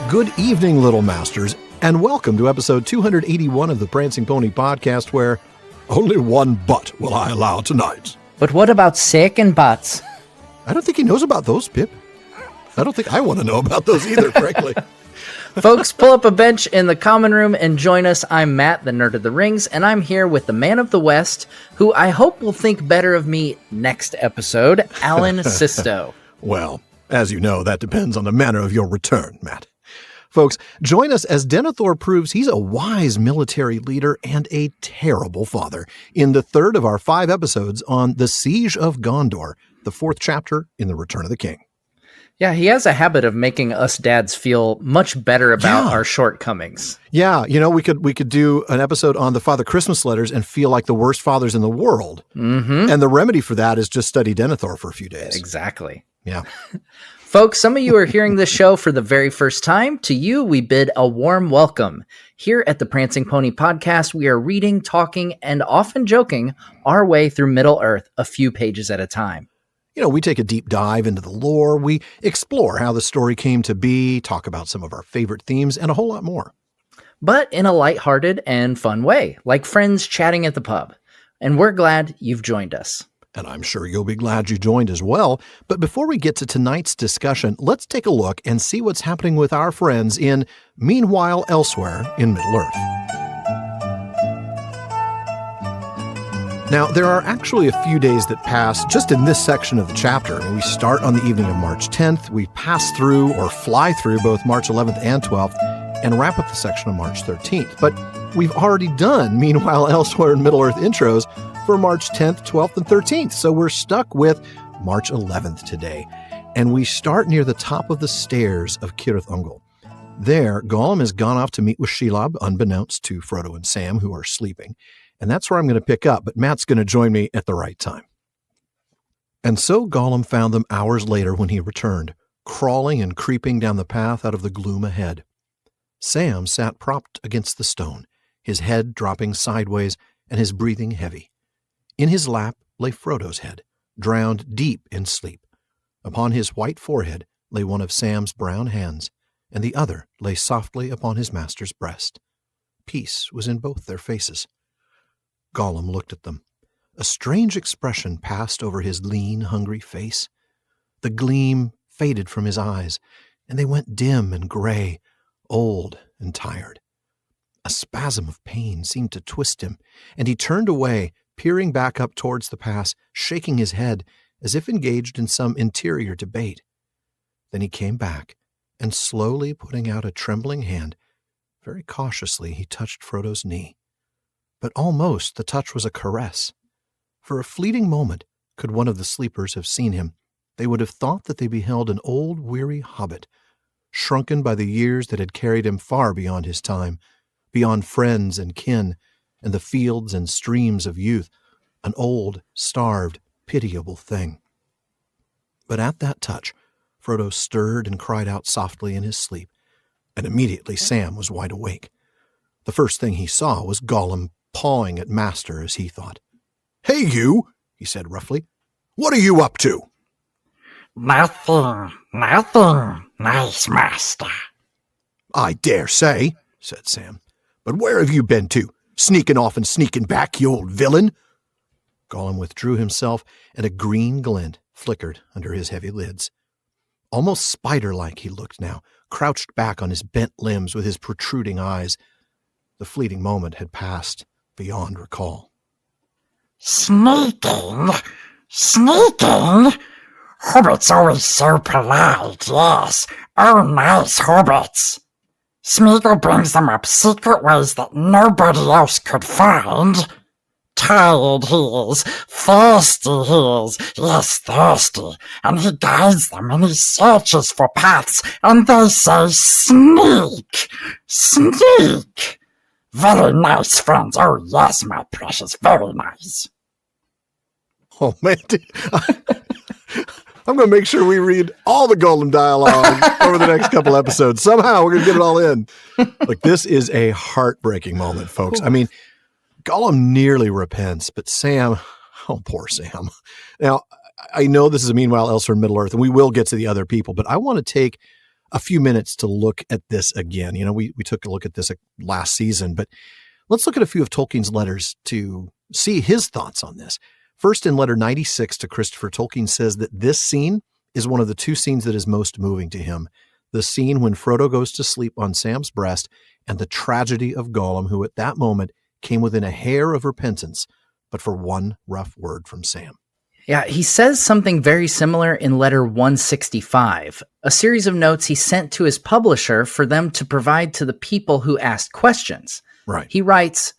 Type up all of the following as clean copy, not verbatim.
Good evening, Little Masters, and welcome to episode 281 of the Prancing Pony podcast, where only one butt will I allow tonight. But what about second butts? I don't think he knows about those, Pip. I don't think I want to know about those either, frankly. Folks, pull up a bench in the common room and join us. I'm Matt, the Nerd of the Rings, and I'm here with the man of the West, who I hope will think better of me next episode, Alan Sisto. Well, as you know, that depends on the manner of your return, Matt. Folks, join us as Denethor proves he's a wise military leader and a terrible father in the third of our 5 episodes on the Siege of Gondor, the 4th chapter in The Return of the King. Yeah, he has a habit of making us dads feel much better about our shortcomings. Yeah, you know, we could do an episode on the Father Christmas letters and feel like the worst fathers in the world. Mm-hmm. And the remedy for that is just study Denethor for a few days. Exactly. Yeah. Folks, some of you are hearing this show for the very first time. To you, we bid a warm welcome. Here at the Prancing Pony podcast, we are reading, talking, and often joking our way through Middle-earth a few pages at a time. You know, we take a deep dive into the lore, we explore how the story came to be, talk about some of our favorite themes, and a whole lot more. But in a lighthearted and fun way, like friends chatting at the pub. And we're glad you've joined us. And I'm sure you'll be glad you joined as well. But before we get to tonight's discussion, let's take a look and see what's happening with our friends in Meanwhile Elsewhere in Middle-earth. Now, there are actually a few days that pass just in this section of the chapter. We start on the evening of March 10th, we pass through or fly through both March 11th and 12th, and wrap up the section on March 13th. But we've already done Meanwhile Elsewhere in Middle-earth intros for March 10th, 12th, and 13th. So we're stuck with March 11th today. And we start near the top of the stairs of Cirith Ungol. There, Gollum has gone off to meet with Shelob, unbeknownst to Frodo and Sam, who are sleeping. And that's where I'm going to pick up, but Matt's going to join me at the right time. And so Gollum found them hours later when he returned, crawling and creeping down the path out of the gloom ahead. Sam sat propped against the stone, his head dropping sideways and his breathing heavy. In his lap lay Frodo's head, drowned deep in sleep. Upon his white forehead lay one of Sam's brown hands, and the other lay softly upon his master's breast. Peace was in both their faces. Gollum looked at them. A strange expression passed over his lean, hungry face. The gleam faded from his eyes, and they went dim and gray, old and tired. A spasm of pain seemed to twist him, and he turned away, peering back up towards the pass, shaking his head as if engaged in some interior debate. Then he came back, and slowly putting out a trembling hand, very cautiously he touched Frodo's knee. But almost the touch was a caress. For a fleeting moment, could one of the sleepers have seen him, they would have thought that they beheld an old, weary hobbit, shrunken by the years that had carried him far beyond his time, beyond friends and kin, and the fields and streams of youth, an old, starved, pitiable thing. But at that touch, Frodo stirred and cried out softly in his sleep, and immediately Sam was wide awake. The first thing he saw was Gollum pawing at Master, as he thought. "Hey, you," he said roughly. "What are you up to?" Nothing, nice master." "I dare say," said Sam. "But where have you been to? Sneaking off and sneaking back, you old villain." Gollum withdrew himself, and a green glint flickered under his heavy lids. Almost spider-like he looked now, crouched back on his bent limbs with his protruding eyes. The fleeting moment had passed beyond recall. Sneaking? Hobbits always so polite, yes. Oh, nice hobbits. Smeagol brings them up secret ways that nobody else could find. Tired he is, thirsty he is, yes, thirsty, and he guides them and he searches for paths, and they say, sneak! Very nice, friends. Oh, yes, my precious, very nice. Oh, man. I'm going to make sure we read all the Gollum dialogue over the next couple episodes. Somehow we're going to get it all in. Like, this is a heartbreaking moment, folks. I mean, Gollum nearly repents, but Sam, oh, poor Sam. Now, I know this is a Meanwhile Elsewhere in Middle-earth, and we will get to the other people, but I want to take a few minutes to look at this again. You know, we took a look at this last season, but let's look at a few of Tolkien's letters to see his thoughts on this. First, in letter 96 to Christopher, Tolkien says that this scene is one of the two scenes that is most moving to him. The scene when Frodo goes to sleep on Sam's breast, and the tragedy of Gollum, who at that moment came within a hair of repentance, but for one rough word from Sam. Yeah, he says something very similar in letter 165, a series of notes he sent to his publisher for them to provide to the people who asked questions. Right. He writes,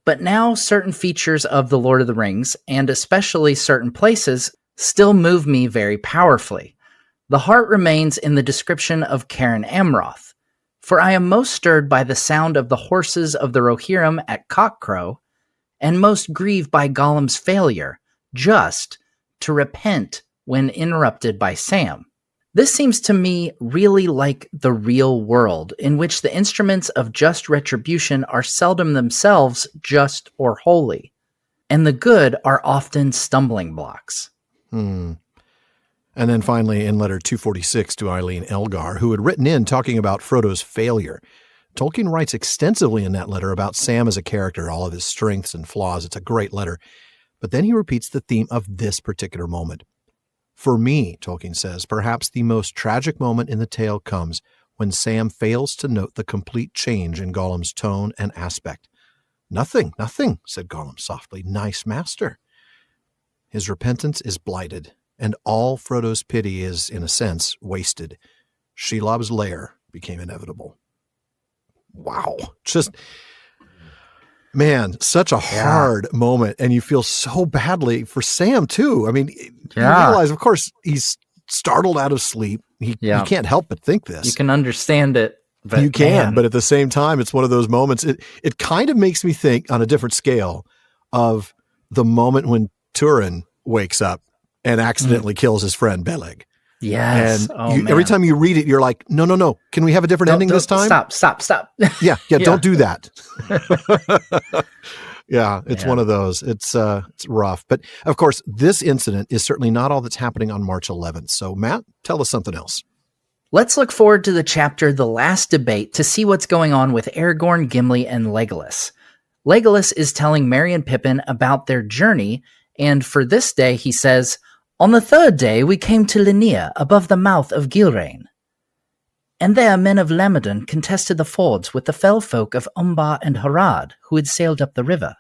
"But now certain features of The Lord of the Rings, and especially certain places, still move me very powerfully. The heart remains in the description of Cairn Amroth, for I am most stirred by the sound of the horses of the Rohirrim at cockcrow, and most grieved by Gollum's failure, just to repent when interrupted by Sam. This seems to me really like the real world, in which the instruments of just retribution are seldom themselves just or holy, and the good are often stumbling blocks." And then finally, in letter 246 to Eileen Elgar, who had written in talking about Frodo's failure, Tolkien writes extensively in that letter about Sam as a character, all of his strengths and flaws. It's a great letter. But then he repeats the theme of this particular moment. "For me," Tolkien says, "perhaps the most tragic moment in the tale comes when Sam fails to note the complete change in Gollum's tone and aspect. 'Nothing, nothing,' said Gollum softly. 'Nice master.' His repentance is blighted, and all Frodo's pity is, in a sense, wasted. Shelob's lair became inevitable." Wow. Just, man, such a hard moment, and you feel so badly for Sam, too. I mean, you realize, of course, he's startled out of sleep. He can't help but think this. You can understand it. But you can, but at the same time, it's one of those moments. It kind of makes me think on a different scale of the moment when Turin wakes up and accidentally kills his friend Beleg. Yes. And every time you read it, you're like, no. Can we have a different ending this time? Stop. Yeah. Don't do that. It's one of those. It's rough. But of course, this incident is certainly not all that's happening on March 11th. So Matt, tell us something else. Let's look forward to the chapter The Last Debate to see what's going on with Aragorn, Gimli, and Legolas. Legolas is telling Merry and Pippin about their journey, and for this day he says, "On the third day we came to Linnea, above the mouth of Gilrain. And there men of Lamadon contested the fords with the fell folk of Umbar and Harad, who had sailed up the river.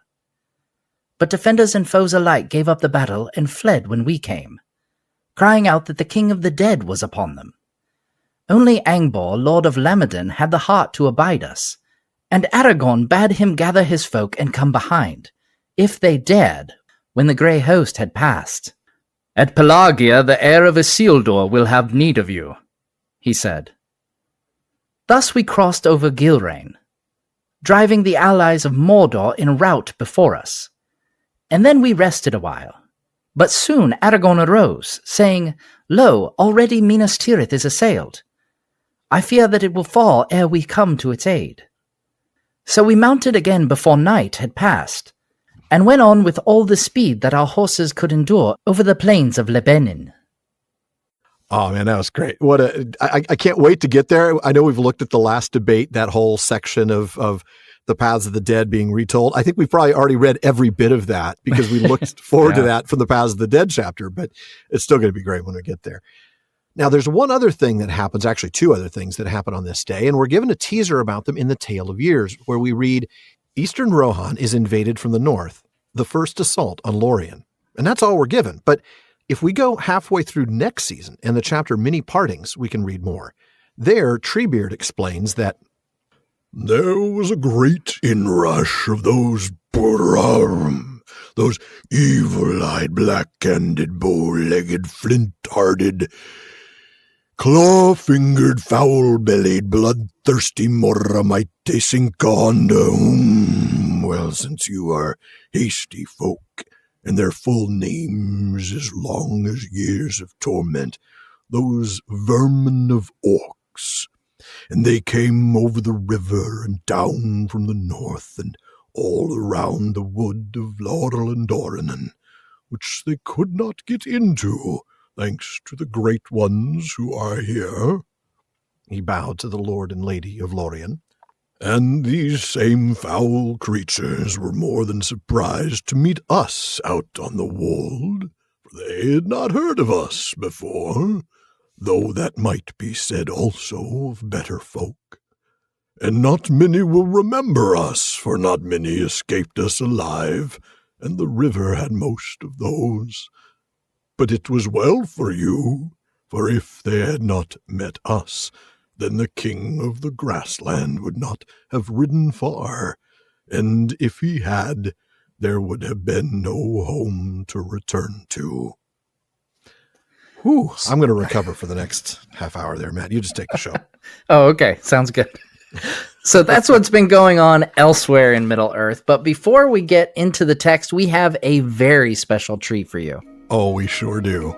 But defenders and foes alike gave up the battle and fled when we came, crying out that the king of the dead was upon them. Only Angbor, lord of Lamadon, had the heart to abide us, and Aragorn bade him gather his folk and come behind, if they dared, when the grey host had passed. At Pelagia the heir of Isildur will have need of you," he said. Thus we crossed over Gilrain, driving the allies of Mordor in rout before us. And then we rested a while. But soon Aragorn arose, saying, "Lo, already Minas Tirith is assailed. I fear that it will fall ere we come to its aid." So we mounted again before night had passed, and went on with all the speed that our horses could endure over the plains of Lebanon. Oh man, that was great. I can't wait to get there. I know we've looked at The Last Debate, that whole section of the Paths of the Dead being retold. I think we've probably already read every bit of that because we looked forward to that from the Paths of the Dead chapter, but it's still going to be great when we get there. Now, there's one other thing that happens, actually two other things that happen on this day, and we're given a teaser about them in the Tale of Years, where we read, Eastern Rohan is invaded from the north, the first assault on Lorien. And that's all we're given. But if we go halfway through next season and the chapter Many Partings, we can read more. There, Treebeard explains that there was a great inrush of those those evil-eyed, black-handed, bow-legged, flint-hearted, claw-fingered, foul-bellied, bloodthirsty Morramite Sinconda, well, since you are hasty folk, and their full names as long as years of torment, those vermin of orcs, and they came over the river and down from the north and all around the wood of Laurel and Dorinan, which they could not get into, thanks to the great ones who are here. He bowed to the Lord and Lady of Lorien. And these same foul creatures were more than surprised to meet us out on the wold, for they had not heard of us before, though that might be said also of better folk. And not many will remember us, for not many escaped us alive, and the river had most of those. But it was well for you, for if they had not met us, then the king of the grassland would not have ridden far, and if he had, there would have been no home to return to. Whew, I'm going to recover for the next half hour there, Matt. You just take the show. Oh, okay. Sounds good. So that's what's been going on elsewhere in Middle-earth. But before we get into the text, we have a very special treat for you. Oh, we sure do.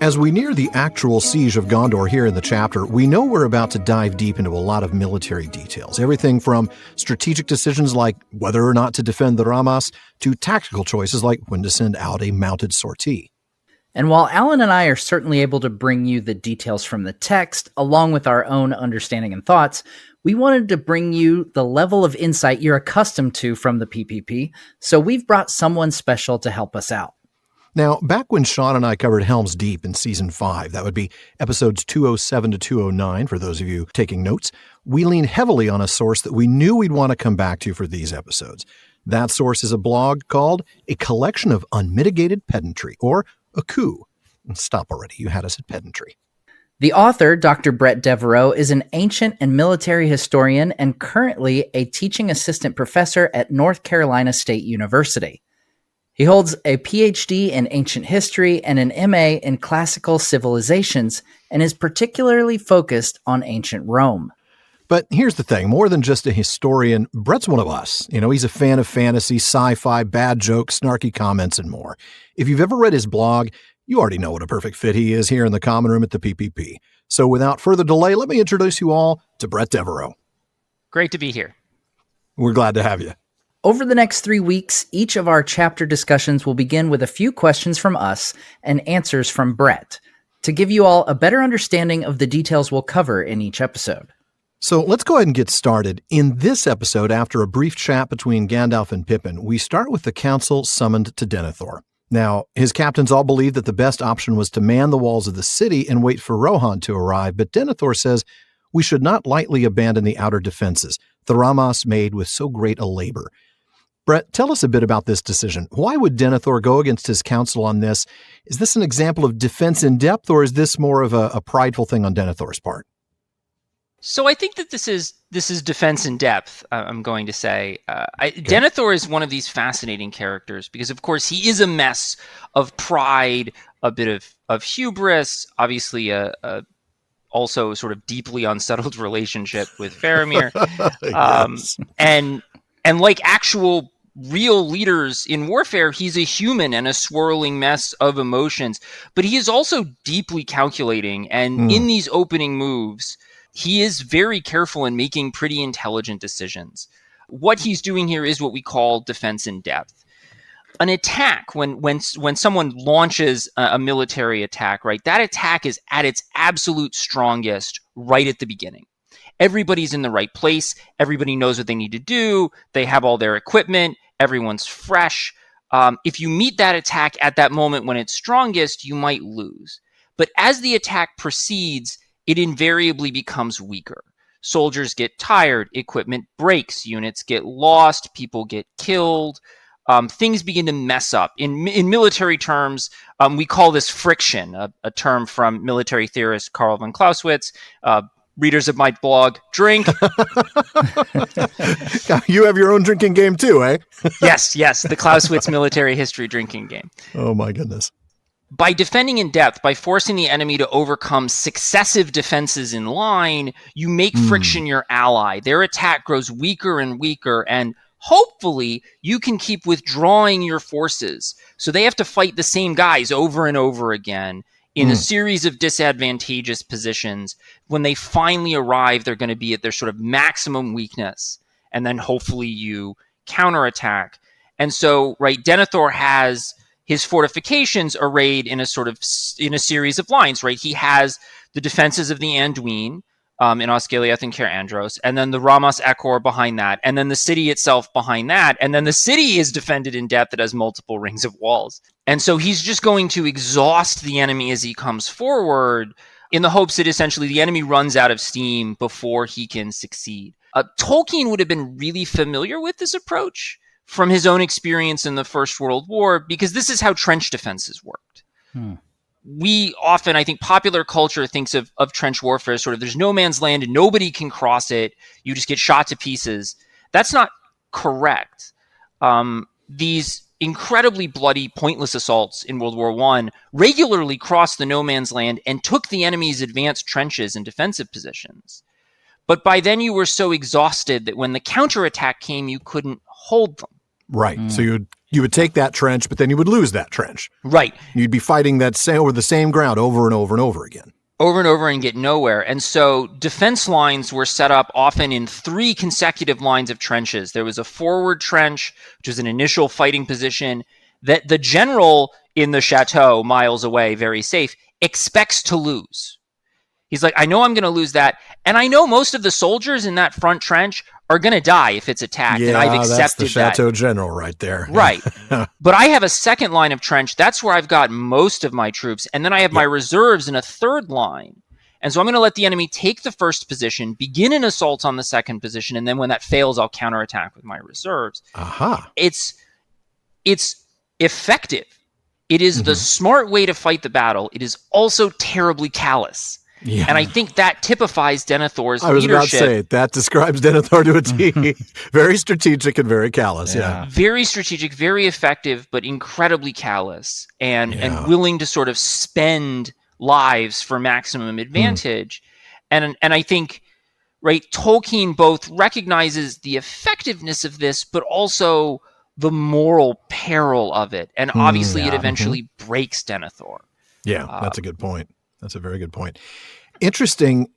As we near the actual Siege of Gondor here in the chapter, we know we're about to dive deep into a lot of military details. Everything from strategic decisions like whether or not to defend the Ramas to tactical choices like when to send out a mounted sortie. And while Alan and I are certainly able to bring you the details from the text, along with our own understanding and thoughts, we wanted to bring you the level of insight you're accustomed to from the PPP, so we've brought someone special to help us out. Now, back when Sean and I covered Helm's Deep in Season 5, that would be episodes 207 to 209 for those of you taking notes, we leaned heavily on a source that we knew we'd want to come back to for these episodes. That source is a blog called A Collection of Unmitigated Pedantry, or a coup. Stop already, you had us at pedantry. The author, Dr. Bret Deveraux, is an ancient and military historian and currently a teaching assistant professor at North Carolina State University. He holds a PhD in ancient history and an MA in classical civilizations and is particularly focused on ancient Rome. But here's the thing, more than just a historian, Bret's one of us. He's a fan of fantasy, sci-fi, bad jokes, snarky comments, and more. If you've ever read his blog, you already know what a perfect fit he is here in the common room at the PPP. So without further delay, let me introduce you all to Bret Deveraux. Great to be here. We're glad to have you. Over the next 3 weeks, each of our chapter discussions will begin with a few questions from us and answers from Bret to give you all a better understanding of the details we'll cover in each episode. So let's go ahead and get started. In this episode, after a brief chat between Gandalf and Pippin, we start with the council summoned to Denethor. Now, his captains all believe that the best option was to man the walls of the city and wait for Rohan to arrive, but Denethor says we should not lightly abandon the outer defenses, the Ramas made with so great a labor. Bret, tell us a bit about this decision. Why would Denethor go against his council on this? Is this an example of defense in depth, or is this more of a prideful thing on Denethor's part? So I think that this is defense in depth, I'm going to say. Denethor is one of these fascinating characters because, of course, he is a mess of pride, a bit of hubris, obviously also sort of deeply unsettled relationship with Faramir. Yes. And like actual real leaders in warfare, he's a human and a swirling mess of emotions. But he is also deeply calculating. And in these opening moves, he is very careful in making pretty intelligent decisions. What he's doing here is what we call defense in depth. An attack, when someone launches a military attack, right, that attack is at its absolute strongest right at the beginning. Everybody's in the right place. Everybody knows what they need to do. They have all their equipment. Everyone's fresh. If you meet that attack at that moment when it's strongest, you might lose. But as the attack proceeds, it invariably becomes weaker. Soldiers get tired. Equipment breaks. Units get lost. People get killed. Things begin to mess up. In military terms, we call this friction, a term from military theorist Karl von Clausewitz. Readers of my blog, drink. You have your own drinking game too, eh? Yes, the Clausewitz military history drinking game. Oh my goodness. By defending in depth, by forcing the enemy to overcome successive defenses in line, you make friction your ally. Their attack grows weaker and weaker, and hopefully you can keep withdrawing your forces. So they have to fight the same guys over and over again in a series of disadvantageous positions. When they finally arrive, they're going to be at their sort of maximum weakness. And then hopefully you counterattack. And so, right, Denethor has his fortifications arrayed in a series of lines, right? He has the defenses of the Anduin in Osgiliath and Caer Andros, and then the Ramas Ekor behind that, and then the city itself behind that, and then the city is defended in depth. It has multiple rings of walls. And so he's just going to exhaust the enemy as he comes forward in the hopes that essentially the enemy runs out of steam before he can succeed. Tolkien would have been really familiar with this approach from his own experience in the First World War, because this is how trench defenses worked. We often, I think, popular culture thinks of trench warfare as sort of there's no man's land and nobody can cross it. You just get shot to pieces. That's not correct. These incredibly bloody, pointless assaults in World War I regularly crossed the no man's land and took the enemy's advanced trenches and defensive positions. But by then you were so exhausted that when the counterattack came, you couldn't hold them. Right. So you would take that trench, but then you would lose that trench. Right. You'd be fighting over the same ground over and over and over again. Over and over and get nowhere. And so defense lines were set up often in 3 consecutive lines of trenches. There was a forward trench, which was an initial fighting position that the general in the chateau, miles away, very safe, expects to lose. He's like, I know I'm going to lose that. And I know most of the soldiers in that front trench are going to die if it's attacked. Yeah, and I've accepted that's the Chateau that. General right there. Right. But I have a second line of trench. That's where I've got most of my troops. And then I have my reserves in a third line. And so I'm going to let the enemy take the first position, begin an assault on the second position. And then when that fails, I'll counterattack with my reserves. Aha. It's effective. It is the smart way to fight the battle. It is also terribly callous. Yeah. And I think that typifies Denethor's leadership. I was about to say, that describes Denethor to a T. Very strategic and very callous, yeah. Very strategic, very effective, but incredibly callous and willing to sort of spend lives for maximum advantage. And I think, right, Tolkien both recognizes the effectiveness of this, but also the moral peril of it. And obviously it eventually breaks Denethor. Yeah, that's a good point. That's a very good point. Interesting.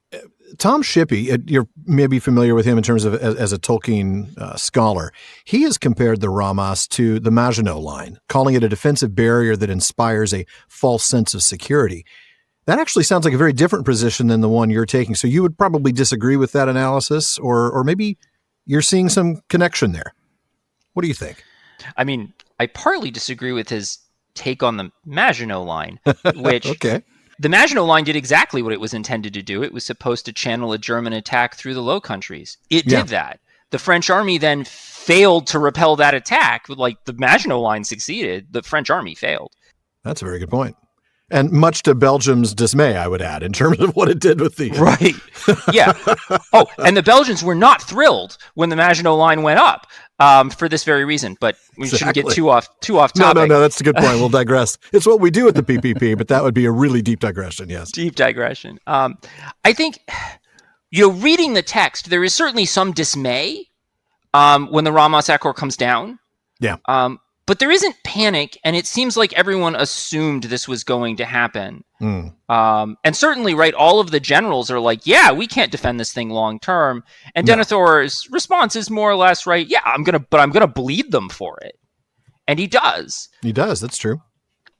Tom Shippey, you're maybe familiar with him in terms of as a Tolkien scholar. He has compared the Ramas to the Maginot Line, calling it a defensive barrier that inspires a false sense of security. That actually sounds like a very different position than the one you're taking. So you would probably disagree with that analysis, or maybe you're seeing some connection there. What do you think? I mean, I partly disagree with his take on the Maginot Line, which... Okay. The Maginot Line did exactly what it was intended to do. It was supposed to channel a German attack through the Low Countries. It did that. The French army then failed to repel that attack. Like, the Maginot Line succeeded. The French army failed. That's a very good point. And much to Belgium's dismay, I would add, in terms of what it did with the... Right. Yeah. Oh, and the Belgians were not thrilled when the Maginot Line went up for this very reason. But we shouldn't get too off topic. No, that's a good point. We'll digress. It's what we do with the PPP, but that would be a really deep digression, yes. Deep digression. I think, reading the text, there is certainly some dismay when the Ramas Ekor comes down. Yeah. But there isn't panic, and it seems like everyone assumed this was going to happen. And certainly, right, all of the generals are like, yeah, we can't defend this thing long term. And Denethor's response is more or less, right, yeah, I'm gonna bleed them for it. And he does. He does, that's true.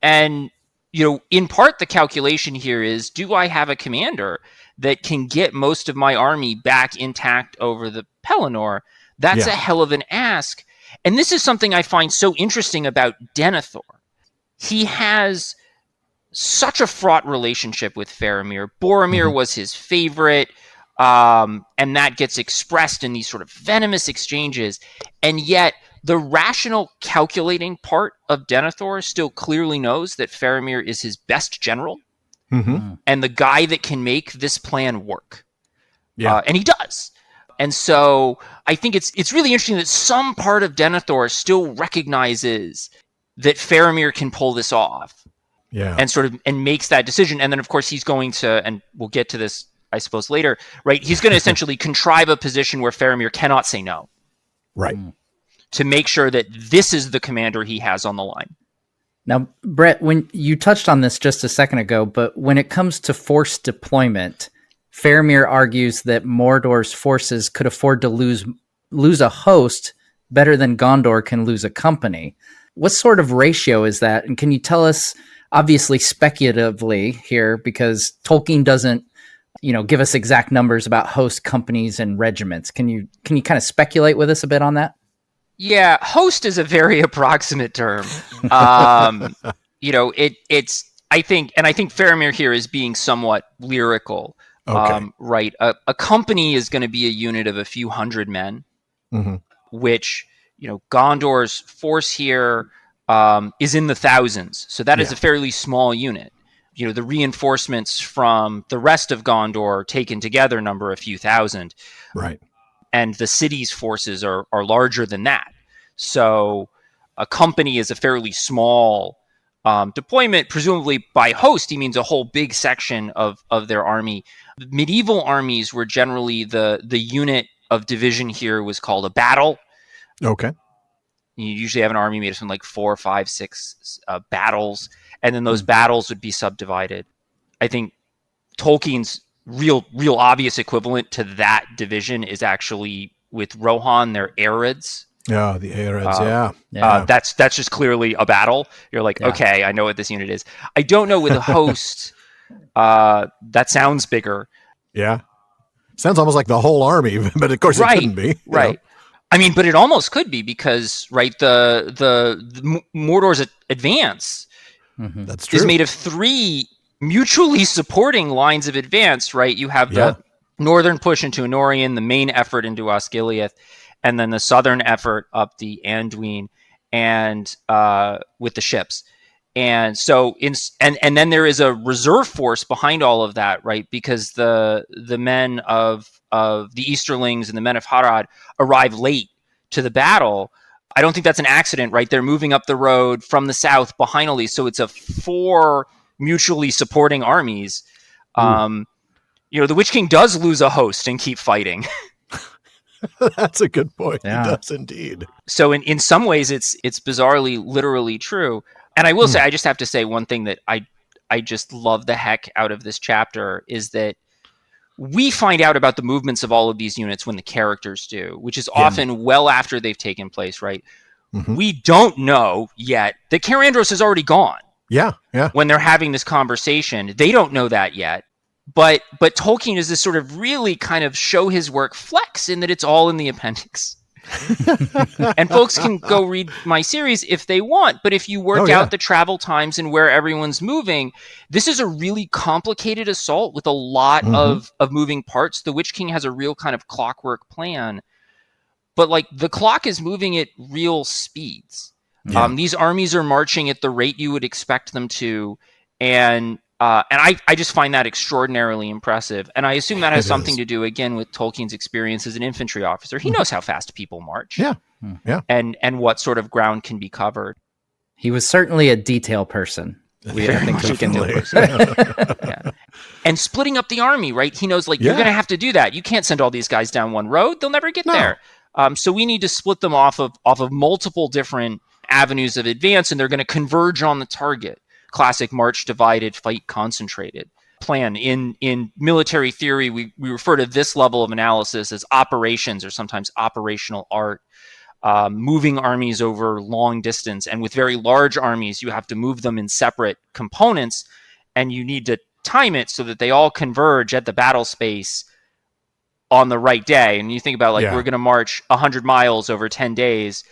And, in part, the calculation here is, do I have a commander that can get most of my army back intact over the Pelennor? That's a hell of an ask. And this is something I find so interesting about Denethor. He has such a fraught relationship with Faramir. Boromir was his favorite, and that gets expressed in these sort of venomous exchanges. And yet, the rational, calculating part of Denethor still clearly knows that Faramir is his best general and the guy that can make this plan work. Yeah. And he does. And so I think it's really interesting that some part of Denethor still recognizes that Faramir can pull this off. Yeah. And makes that decision. And then, of course, he's going to, and we'll get to this, I suppose, later, right? He's going to essentially contrive a position where Faramir cannot say no. Right. To make sure that this is the commander he has on the line. Now, Bret, when you touched on this just a second ago, but when it comes to force deployment, Faramir argues that Mordor's forces could afford to lose a host better than Gondor can lose a company. what sort of ratio is that? And can you tell us, obviously speculatively here, because Tolkien doesn't, give us exact numbers about host, companies, and regiments. Can you kind of speculate with us a bit on that? Yeah, host is a very approximate term. It's I think Faramir here is being somewhat lyrical. Okay. Right. A company is going to be a unit of a few hundred men, which, Gondor's force here is in the thousands. So that is a fairly small unit. The reinforcements from the rest of Gondor taken together number a few thousand. Right. And the city's forces are larger than that. So a company is a fairly small deployment. Presumably by host, he means a whole big section of their army. Medieval armies were generally the unit of division here was called a battle. Okay. You usually have an army made of something like 4, 5, 6 battles, and then those battles would be subdivided. I think Tolkien's real obvious equivalent to that division is actually with Rohan, their Arids. Yeah, the Arids, yeah. That's just clearly a battle. You're like, okay, I know what this unit is. I don't know with a host. That sounds bigger. Yeah. Sounds almost like the whole army, but of course it couldn't be. Right. I mean, but it almost could be because, the Mordor's advance That's true. is made of 3 mutually supporting lines of advance, right? You have the northern push into Anorion, the main effort into Osgiliath, and then the southern effort up the Anduin and with the ships. And so and then there is a reserve force behind all of that, right? Because the men of the Easterlings and the men of Harad arrive late to the battle. I don't think that's an accident, right? They're moving up the road from the south behind all these. So it's a 4 mutually supporting armies. The Witch King does lose a host and keep fighting. That's a good point. Yeah. He does indeed. So in some ways, it's bizarrely, literally true. And I will say, I just have to say one thing that I just love the heck out of this chapter is that we find out about the movements of all of these units when the characters do, which is often well after they've taken place, right? We don't know yet that Carandros is already gone. Yeah. When they're having this conversation, they don't know that yet. But Tolkien is this sort of really kind of show his work flex in that it's all in the appendix. And folks can go read my series if they want, but if you work out the travel times and where everyone's moving, this is a really complicated assault with a lot of moving parts. The Witch King has a real kind of clockwork plan, but the clock is moving at real speeds. These armies are marching at the rate you would expect them to, and I just find that extraordinarily impressive. And I assume that has something to do, again, with Tolkien's experience as an infantry officer. He knows how fast people march. Yeah. And what sort of ground can be covered. He was certainly a detail person. I think we can do it. And splitting up the army, right? He knows, you're going to have to do that. You can't send all these guys down one road. They'll never get there. So we need to split them off of multiple different avenues of advance, and they're going to converge on the target. Classic march divided, fight concentrated plan. In military theory, we refer to this level of analysis as operations, or sometimes operational art. Moving armies over long distance, and with very large armies, you have to move them in separate components, and you need to time it so that they all converge at the battle space on the right day. And you think about we're going to march 100 miles over 10 days.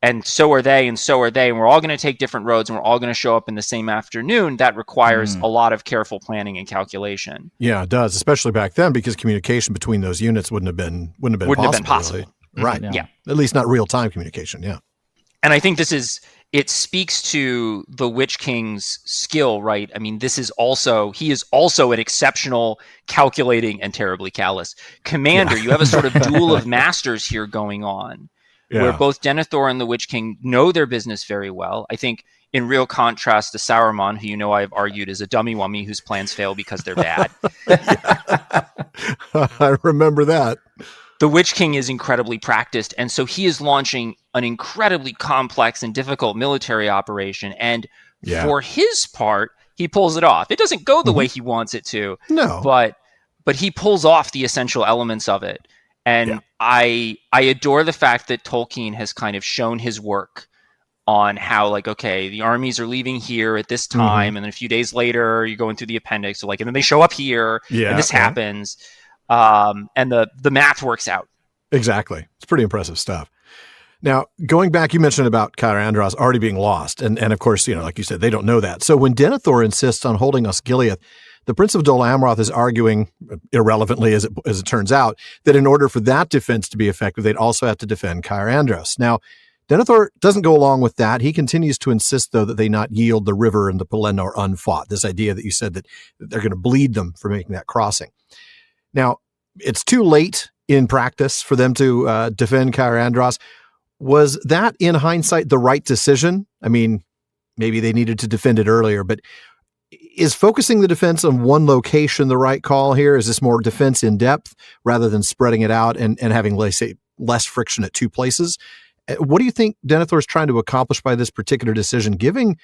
And so are they, and we're all going to take different roads, and we're all going to show up in the same afternoon. That requires a lot of careful planning and calculation. Yeah, it does, especially back then, because communication between those units wouldn't have been possible. Really. Right. Yeah. At least not real-time communication, yeah. And I think it speaks to the Witch King's skill, right? I mean, he is also an exceptional calculating and terribly callous commander. You have a sort of duel of masters here going on. Where both Denethor and the Witch King know their business very well. I think in real contrast to Saruman, who I've argued is a dummy-wummy whose plans fail because they're bad. I remember that. The Witch King is incredibly practiced, and so he is launching an incredibly complex and difficult military operation, and for his part, he pulls it off. It doesn't go the way he wants it to, but he pulls off the essential elements of it. And I adore the fact that Tolkien has kind of shown his work on how, like, okay, the armies are leaving here at this time, and then a few days later you're going through the appendix, so like, and then they show up here, and this happens, and the math works out. Exactly. It's pretty impressive stuff. Now, going back, you mentioned about Cair-Andros already being lost, and of course, like you said, they don't know that. So when Denethor insists on holding Osgiliath, the Prince of Dol Amroth is arguing, irrelevantly as it turns out, that in order for that defense to be effective, they'd also have to defend Cair-Andros. Now, Denethor doesn't go along with that. He continues to insist, though, that they not yield the river and the Pelennor unfought. This idea that you said that they're going to bleed them for making that crossing. Now, it's too late in practice for them to defend Cair-Andros. Was that, in hindsight, the right decision? I mean, maybe they needed to defend it earlier, but is focusing the defense on one location the right call here? Is this more defense in depth rather than spreading it out and having, let's say, less friction at two places? What do you think Denethor is trying to accomplish by this particular decision, given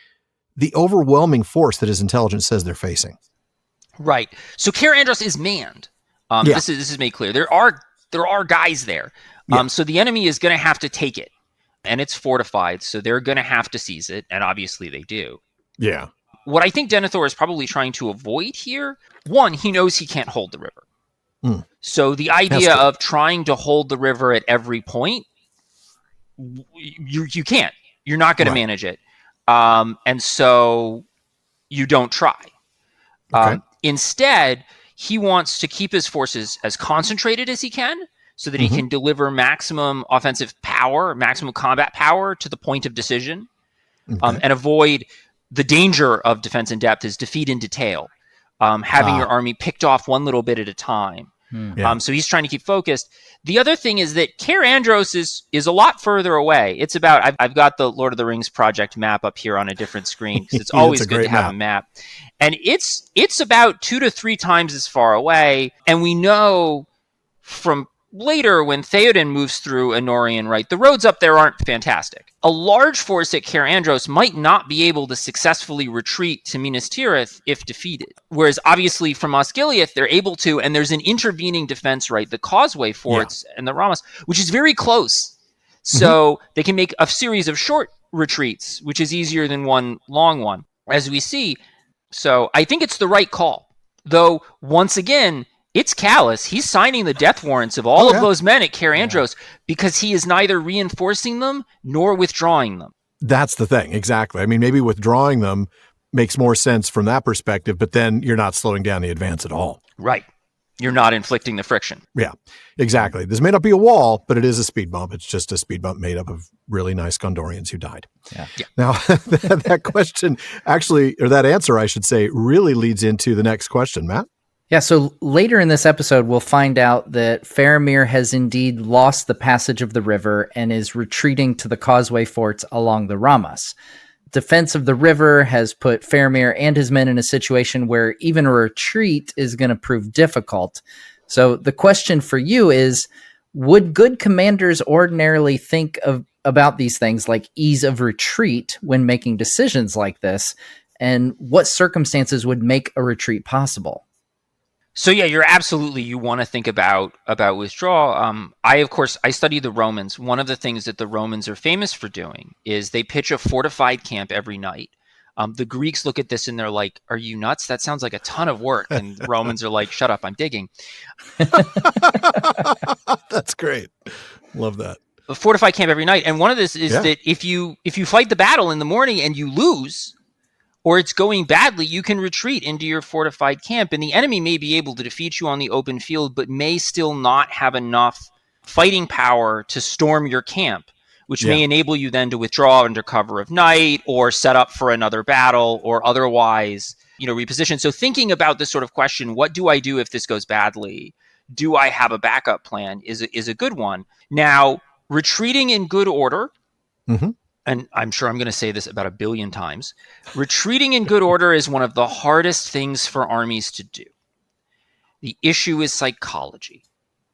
the overwhelming force that his intelligence says they're facing? Right. So Cair-Andros is manned. This is made clear. There are guys there. So the enemy is going to have to take it, and it's fortified, so they're going to have to seize it, and obviously they do. Yeah. What I think Denethor is probably trying to avoid here, one, he knows he can't hold the river. So the idea of trying to hold the river at every point, you can't. You're not going to manage it. And so you don't try. Okay. Instead, he wants to keep his forces as concentrated as he can so that he can deliver maximum offensive power, maximum combat power to the point of decision, and avoid the danger of defense in depth is defeat in detail, having your army picked off one little bit at a time. So he's trying to keep focused. The other thing is that Cair-Andros is a lot further away. It's about, I've got the Lord of the Rings project map up here on a different screen because it's always good to have a map. And it's about 2 to 3 times as far away. And we know from later when Theoden moves through Anorion, right, the roads up there aren't fantastic. A large force at Cair-Andros might not be able to successfully retreat to Minas Tirith if defeated. Whereas obviously from Osgiliath, they're able to, and there's an intervening defense, right, the Causeway forts and the Ramos, which is very close. So they can make a series of short retreats, which is easier than one long one, as we see. So I think it's the right call. Though, once again, it's Callus. He's signing the death warrants of all of those men at Cair-Andros because he is neither reinforcing them nor withdrawing them. That's the thing. Exactly. I mean, maybe withdrawing them makes more sense from that perspective, but then you're not slowing down the advance at all. Right. You're not inflicting the friction. Yeah, exactly. This may not be a wall, but it is a speed bump. It's just a speed bump made up of really nice Gondorians who died. Yeah. Now, that question actually, or that answer, I should say, really leads into the next question, Matt. Yeah, so later in this episode, we'll find out that Faramir has indeed lost the passage of the river and is retreating to the Causeway forts along the Ramas. Defense of the river has put Faramir and his men in a situation where even a retreat is going to prove difficult. So the question for you is, would good commanders ordinarily think about these things like ease of retreat when making decisions like this? And what circumstances would make a retreat possible? So yeah, you want to think about withdrawal. I study the Romans. One of the things that the Romans are famous for doing is they pitch a fortified camp every night. The Greeks look at this and they're like, "Are you nuts? That sounds like a ton of work." And the Romans are like, "Shut up, I'm digging." That's great. Love that. A fortified camp every night. And one of this is that if you fight the battle in the morning and you lose, or it's going badly, you can retreat into your fortified camp, and the enemy may be able to defeat you on the open field, but may still not have enough fighting power to storm your camp, which may enable you then to withdraw under cover of night or set up for another battle or otherwise, reposition. So thinking about this sort of question, what do I do if this goes badly? Do I have a backup plan is a good one. Now, retreating in good order, and I'm sure I'm going to say this about 1 billion times, retreating in good order is one of the hardest things for armies to do. The issue is psychology.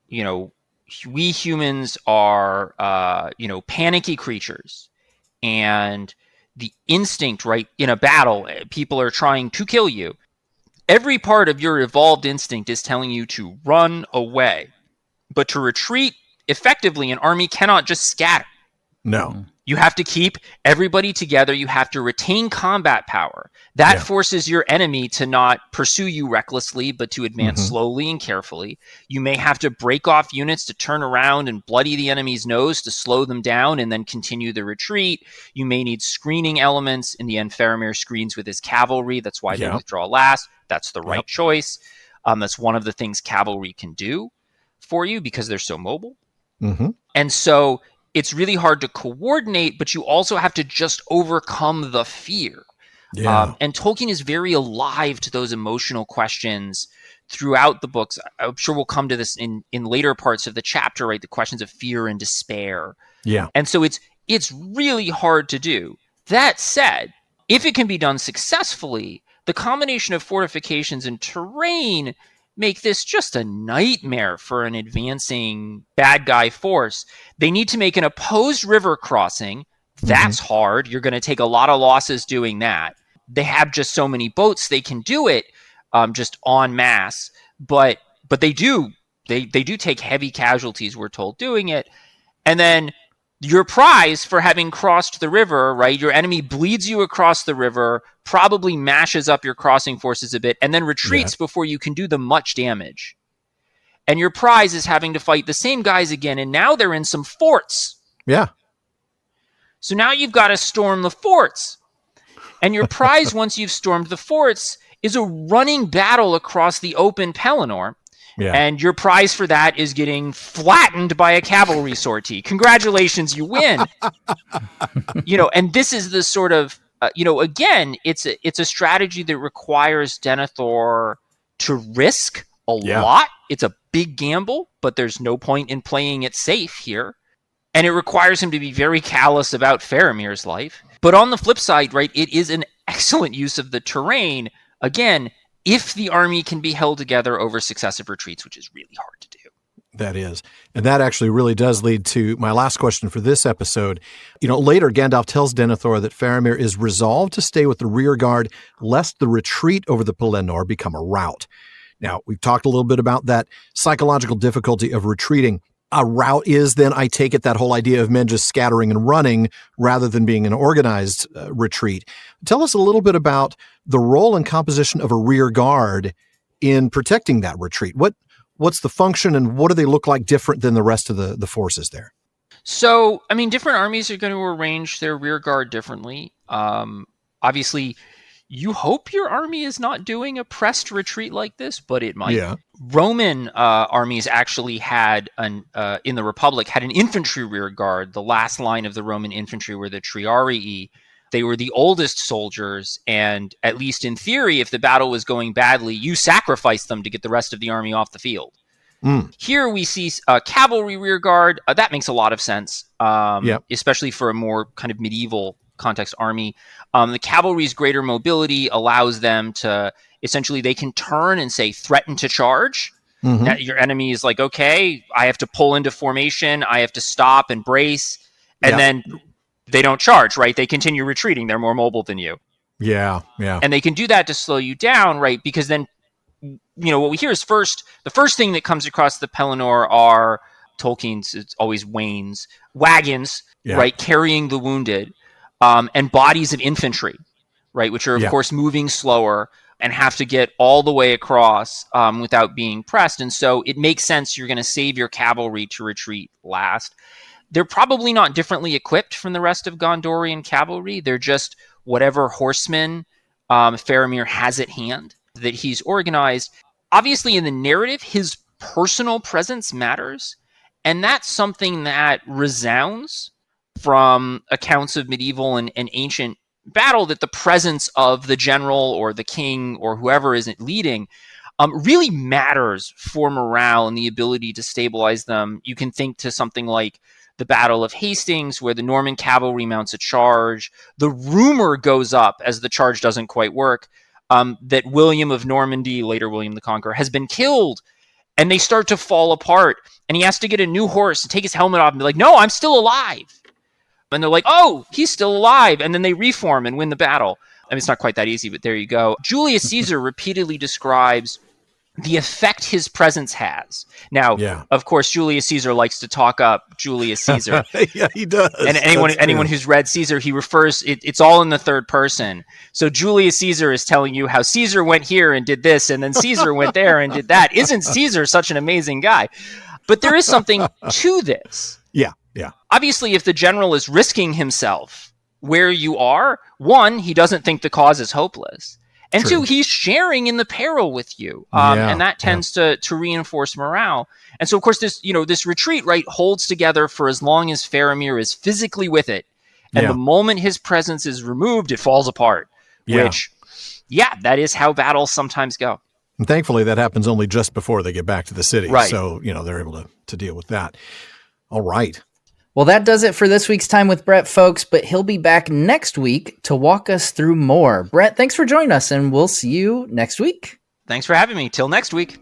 We humans are, panicky creatures. And the instinct, right, in a battle, people are trying to kill you. Every part of your evolved instinct is telling you to run away. But to retreat effectively, an army cannot just scatter. No. You have to keep everybody together. You have to retain combat power. That forces your enemy to not pursue you recklessly, but to advance slowly and carefully. You may have to break off units to turn around and bloody the enemy's nose to slow them down and then continue the retreat. You may need screening elements. In the end, Faramir screens with his cavalry. That's why they withdraw last. That's the right choice. That's one of the things cavalry can do for you because they're so mobile. And so it's really hard to coordinate, but you also have to just overcome the fear. And Tolkien is very alive to those emotional questions throughout the books. I'm sure we'll come to this in later parts of the chapter, right? The questions of fear and despair. And so it's really hard to do. That said, if it can be done successfully, the combination of fortifications and terrain make this just a nightmare for an advancing bad guy force. They need to make an opposed river crossing. That's hard. You're going to take a lot of losses doing that. They have just so many boats they can do it just en masse. But they do take heavy casualties, we're told, doing it. And then your prize for having crossed the river, right? Your enemy bleeds you across the river, probably mashes up your crossing forces a bit, and then retreats before you can do them much damage. And your prize is having to fight the same guys again, and now they're in some forts. So now you've got to storm the forts. And your prize, once you've stormed the forts, is a running battle across the open Pelennor. And your prize for that is getting flattened by a cavalry sortie. Congratulations, you win. And this is the sort of, again, it's a strategy that requires Denethor to risk a lot. It's a big gamble, but there's no point in playing it safe here. And it requires him to be very callous about Faramir's life. But on the flip side, right, it is an excellent use of the terrain. Again, if the army can be held together over successive retreats, which is really hard to do. That is. And that actually really does lead to my last question for this episode. Later, Gandalf tells Denethor that Faramir is resolved to stay with the rear guard, lest the retreat over the Pelennor become a rout. Now, we've talked a little bit about that psychological difficulty of retreating. A rout is then, I take it, that whole idea of men just scattering and running rather than being an organized retreat. Tell us a little bit about the role and composition of a rear guard in protecting that retreat. What's the function and what do they look like different than the rest of the forces there? So, different armies are going to arrange their rear guard differently. Obviously, you hope your army is not doing a pressed retreat like this, but it might. Roman armies actually had in the Republic had an infantry rear guard. The last line of the Roman infantry were the triarii. They were the oldest soldiers, and at least in theory, if the battle was going badly, you sacrificed them to get the rest of the army off the field. Here we see a cavalry rear guard. That makes a lot of sense, especially for a more kind of medieval context army. The cavalry's greater mobility allows them to, essentially, they can turn and say, threaten to charge. Now, your enemy is like, okay, I have to pull into formation. I have to stop and brace. And then they don't charge, right? They continue retreating. They're more mobile than you. And they can do that to slow you down, right? Because then, what we hear is the first thing that comes across the Pelennor are Tolkien's, it's always Wayne's, wagons, right? Carrying the wounded, and bodies of infantry, right? Which are, of course, moving slower and have to get all the way across without being pressed. And so it makes sense you're going to save your cavalry to retreat last. They're probably not differently equipped from the rest of Gondorian cavalry. They're just whatever horsemen Faramir has at hand that he's organized. Obviously, in the narrative, his personal presence matters. And that's something that resounds from accounts of medieval and ancient battle, that the presence of the general or the king or whoever isn't leading really matters for morale and the ability to stabilize them. You can think to something like the Battle of Hastings, where the Norman cavalry mounts a charge. The rumor goes up, as the charge doesn't quite work, that William of Normandy, later William the Conqueror, has been killed. And they start to fall apart. And he has to get a new horse and take his helmet off and be like, no, I'm still alive. And they're like, oh, he's still alive. And then they reform and win the battle. It's not quite that easy, but there you go. Julius Caesar repeatedly describes the effect his presence has. Now, of course, Julius Caesar likes to talk up Julius Caesar. Yeah, he does. And anyone who's read Caesar, he refers, it's all in the third person. So Julius Caesar is telling you how Caesar went here and did this, and then Caesar went there and did that. Isn't Caesar such an amazing guy? But there is something to this. Yeah. Obviously, if the general is risking himself where you are, one, he doesn't think the cause is hopeless. And two, he's sharing in the peril with you. And that tends to reinforce morale. And so, of course, this retreat, right, holds together for as long as Faramir is physically with it. And the moment his presence is removed, it falls apart. Which, that is how battles sometimes go. And thankfully, that happens only just before they get back to the city. Right. So, they're able to deal with that. All right. Well, that does it for this week's Time with Bret, folks, but he'll be back next week to walk us through more. Bret, thanks for joining us, and we'll see you next week. Thanks for having me. Till next week.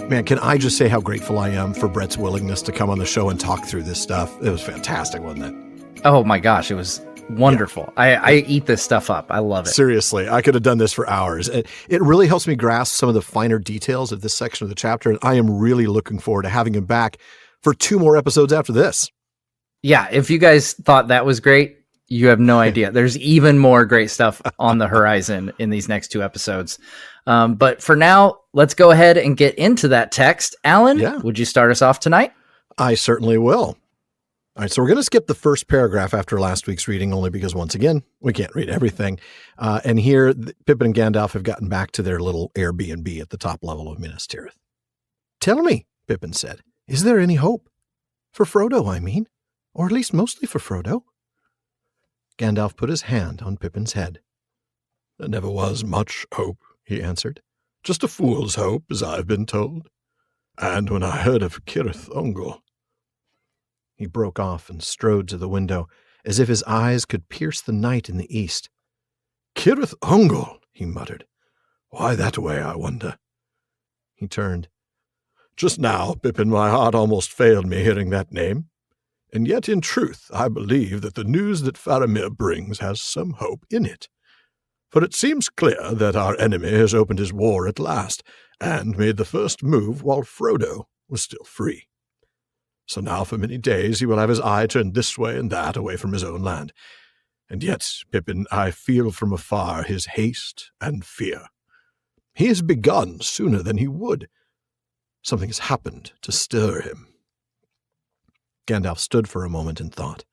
Man, can I just say how grateful I am for Bret's willingness to come on the show and talk through this stuff? It was fantastic, wasn't it? Oh my gosh, it was wonderful. I eat this stuff up. I love it. Seriously, I could have done this for hours. It really helps me grasp some of the finer details of this section of the chapter, and I am really looking forward to having him back for 2 more episodes after this. Yeah, if you guys thought that was great, you have no idea. There's even more great stuff on the horizon in these next 2 episodes. But for now, let's go ahead and get into that text. Alan, would you start us off tonight? I certainly will. All right, so we're going to skip the first paragraph after last week's reading, only because, once again, we can't read everything. And here, Pippin and Gandalf have gotten back to their little Airbnb at the top level of Minas Tirith. "Tell me," Pippin said, "is there any hope? For Frodo, I mean. Or at least mostly for Frodo." Gandalf put his hand on Pippin's head. "There never was much hope," he answered. "Just a fool's hope, as I've been told. And when I heard of Cirith Ungol—" He broke off and strode to the window, as if his eyes could pierce the night in the east. "Cirith Ungol," he muttered. "Why that way, I wonder?" He turned. "Just now, Pippin, my heart almost failed me hearing that name. And yet, in truth, I believe that the news that Faramir brings has some hope in it. For it seems clear that our enemy has opened his war at last, and made the first move while Frodo was still free. So now for many days he will have his eye turned this way and that away from his own land. And yet, Pippin, I feel from afar his haste and fear. He has begun sooner than he would. Something has happened to stir him." Gandalf stood for a moment and thought.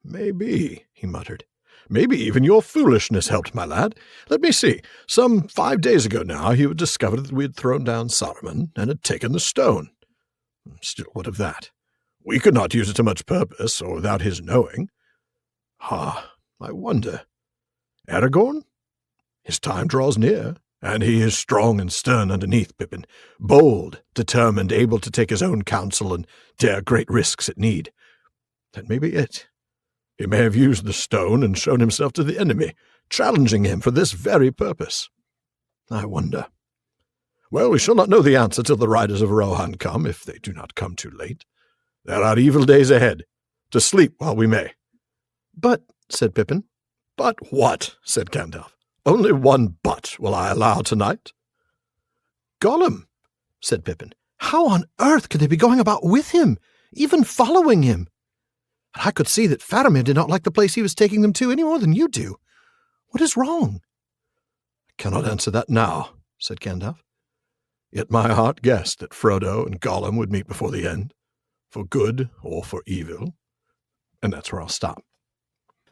"Maybe," he muttered. "Maybe even your foolishness helped, my lad. Let me see. Some 5 days ago now you had discovered that we had thrown down Saruman and had taken the stone. Still, what of that? We could not use it to much purpose, or without his knowing. I wonder. Aragorn? His time draws near, and he is strong and stern underneath, Pippin. Bold, determined, able to take his own counsel and dare great risks at need. That may be it. He may have used the stone and shown himself to the enemy, challenging him for this very purpose. I wonder. Well, we shall not know the answer till the riders of Rohan come, if they do not come too late. There are evil days ahead. To sleep while we may." "But," said Pippin. "But what?" said Gandalf. "Only one but will I allow tonight." "Gollum," said Pippin. "How on earth could they be going about with him, even following him? And I could see that Faramir did not like the place he was taking them to any more than you do. What is wrong?" "I cannot answer that now," said Gandalf. "Yet my heart guessed that Frodo and Gollum would meet before the end, for good or for evil. And that's where I'll stop."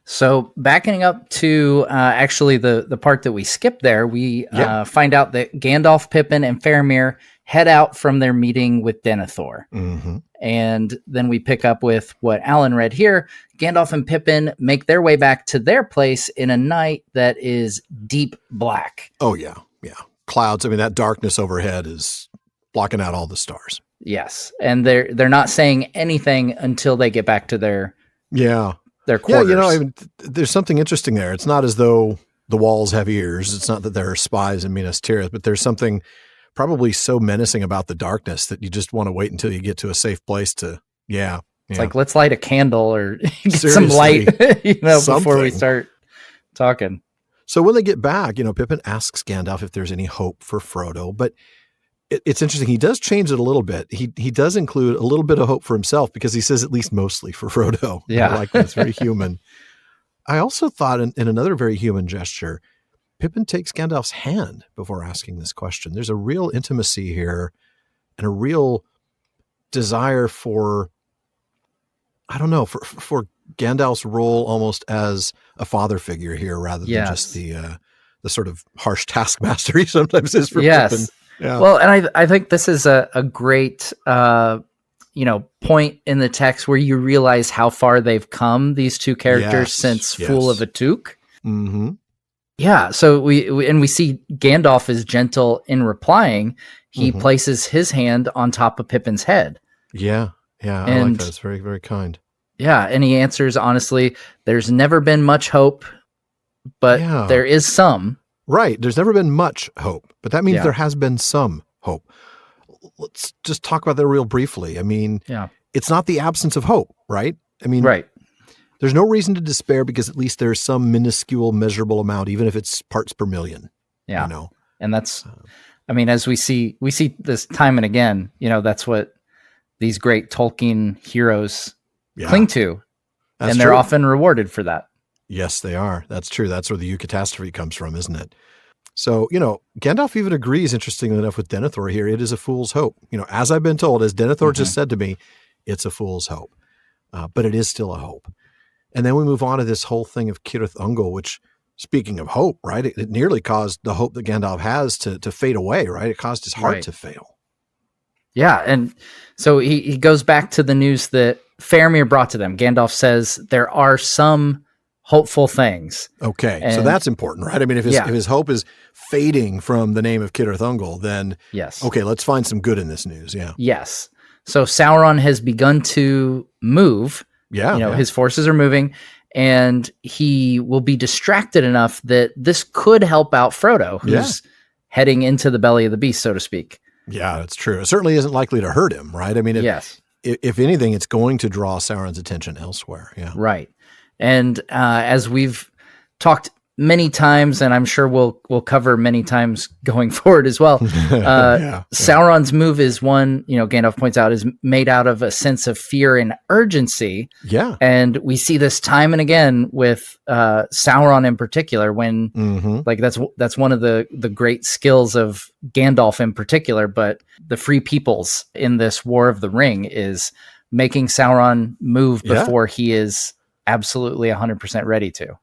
So backing up to actually the part that we skipped there, we find out that Gandalf, Pippin, and Faramir head out from their meeting with Denethor. Mm-hmm. And then we pick up with what Alan read here. Gandalf and Pippin make their way back to their place in a night that is deep black. Oh, yeah. Clouds. I mean, that darkness overhead is blocking out all the stars. Yes. And they're not saying anything until they get back to their quarters. Yeah, there's something interesting there. It's not as though the walls have ears. It's not that there are spies in Minas Tirith, but there's something probably so menacing about the darkness that you just want to wait until you get to a safe place to, It's like, let's light a candle or get some light, before we start talking. So when they get back, Pippin asks Gandalf if there's any hope for Frodo, but it's interesting. He does change it a little bit. He does include a little bit of hope for himself because he says at least mostly for Frodo. Yeah. I like that. It's very human. I also thought in another very human gesture, Pippin takes Gandalf's hand before asking this question. There's a real intimacy here and a real desire for, I don't know, for Gandalf's role almost as a father figure here rather than just the sort of harsh taskmaster he sometimes is for Pippin. Yeah. Well, and I think this is a great, point in the text where you realize how far they've come, these two characters, since Fool of a Took. Mm-hmm. Yeah. So we see Gandalf is gentle in replying. He places his hand on top of Pippin's head. Yeah. Yeah. I like that. It's very, very kind. Yeah. And he answers honestly, there's never been much hope, but there is some. Right. There's never been much hope, but that means there has been some hope. Let's just talk about that real briefly. I mean, it's not the absence of hope, right? I mean, there's no reason to despair because at least there's some minuscule measurable amount, even if it's parts per million. Yeah. And that's, as we see this time and again, that's what these great Tolkien heroes cling to. And they're often rewarded for that. Yes, they are. That's true. That's where the eucatastrophe comes from, isn't it? So, Gandalf even agrees, interestingly enough, with Denethor here. It is a fool's hope. As I've been told, as Denethor just said to me, it's a fool's hope. But it is still a hope. And then we move on to this whole thing of Cirith Ungol, which, speaking of hope, right, it nearly caused the hope that Gandalf has to fade away, right? It caused his heart to fail. Yeah, and so he goes back to the news that Faramir brought to them. Gandalf says there are some hopeful things. Okay, so that's important, right? I mean, if his hope is fading from the name of Cirith Ungol, then okay, let's find some good in this news. Yeah. Yes. So Sauron has begun to move. His forces are moving, and he will be distracted enough that this could help out Frodo, who's heading into the belly of the beast, so to speak. Yeah, that's true. It certainly isn't likely to hurt him, right? I mean, if anything, it's going to draw Sauron's attention elsewhere. Yeah. Right. And as we've talked many times, and I'm sure we'll cover many times going forward as well, Sauron's move is one, Gandalf points out, is made out of a sense of fear and urgency. Yeah. And we see this time and again with Sauron in particular, when that's one of the great skills of Gandalf in particular, but the free peoples in this War of the Ring is making Sauron move before he is absolutely 100% ready to.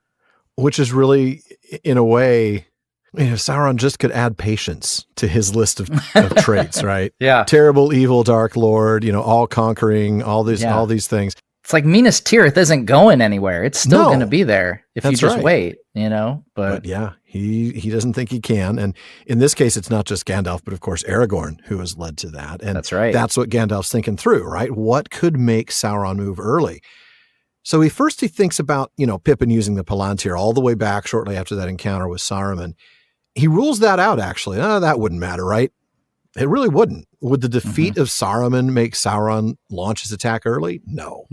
Which is really, in a way, if Sauron just could add patience to his list of traits, right? Yeah. Terrible, evil, dark lord, all conquering, all these things. It's like Minas Tirith isn't going anywhere. It's still going to be there if you just wait, But yeah, he doesn't think he can. And in this case, it's not just Gandalf, but of course Aragorn who has led to that. And that's right. That's what Gandalf's thinking through, right? What could make Sauron move early? So he thinks about, Pippin using the Palantir all the way back shortly after that encounter with Saruman. He rules that out, actually. that wouldn't matter, right? It really wouldn't. Would the defeat of Saruman make Sauron launch his attack early? No,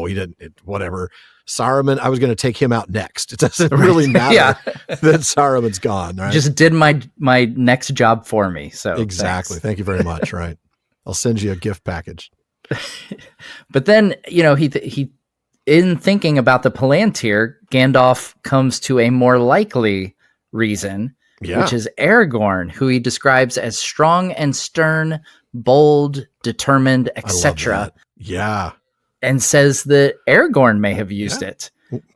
he didn't. Whatever. Saruman, I was going to take him out next. It doesn't really matter that Saruman's gone, right? Just did my next job for me. So exactly. Thank you very much. Right. I'll send you a gift package. But then, he in thinking about the Palantir, Gandalf comes to a more likely reason, which is Aragorn, who he describes as strong and stern, bold, determined, etc. Yeah. And says that Aragorn may have used it.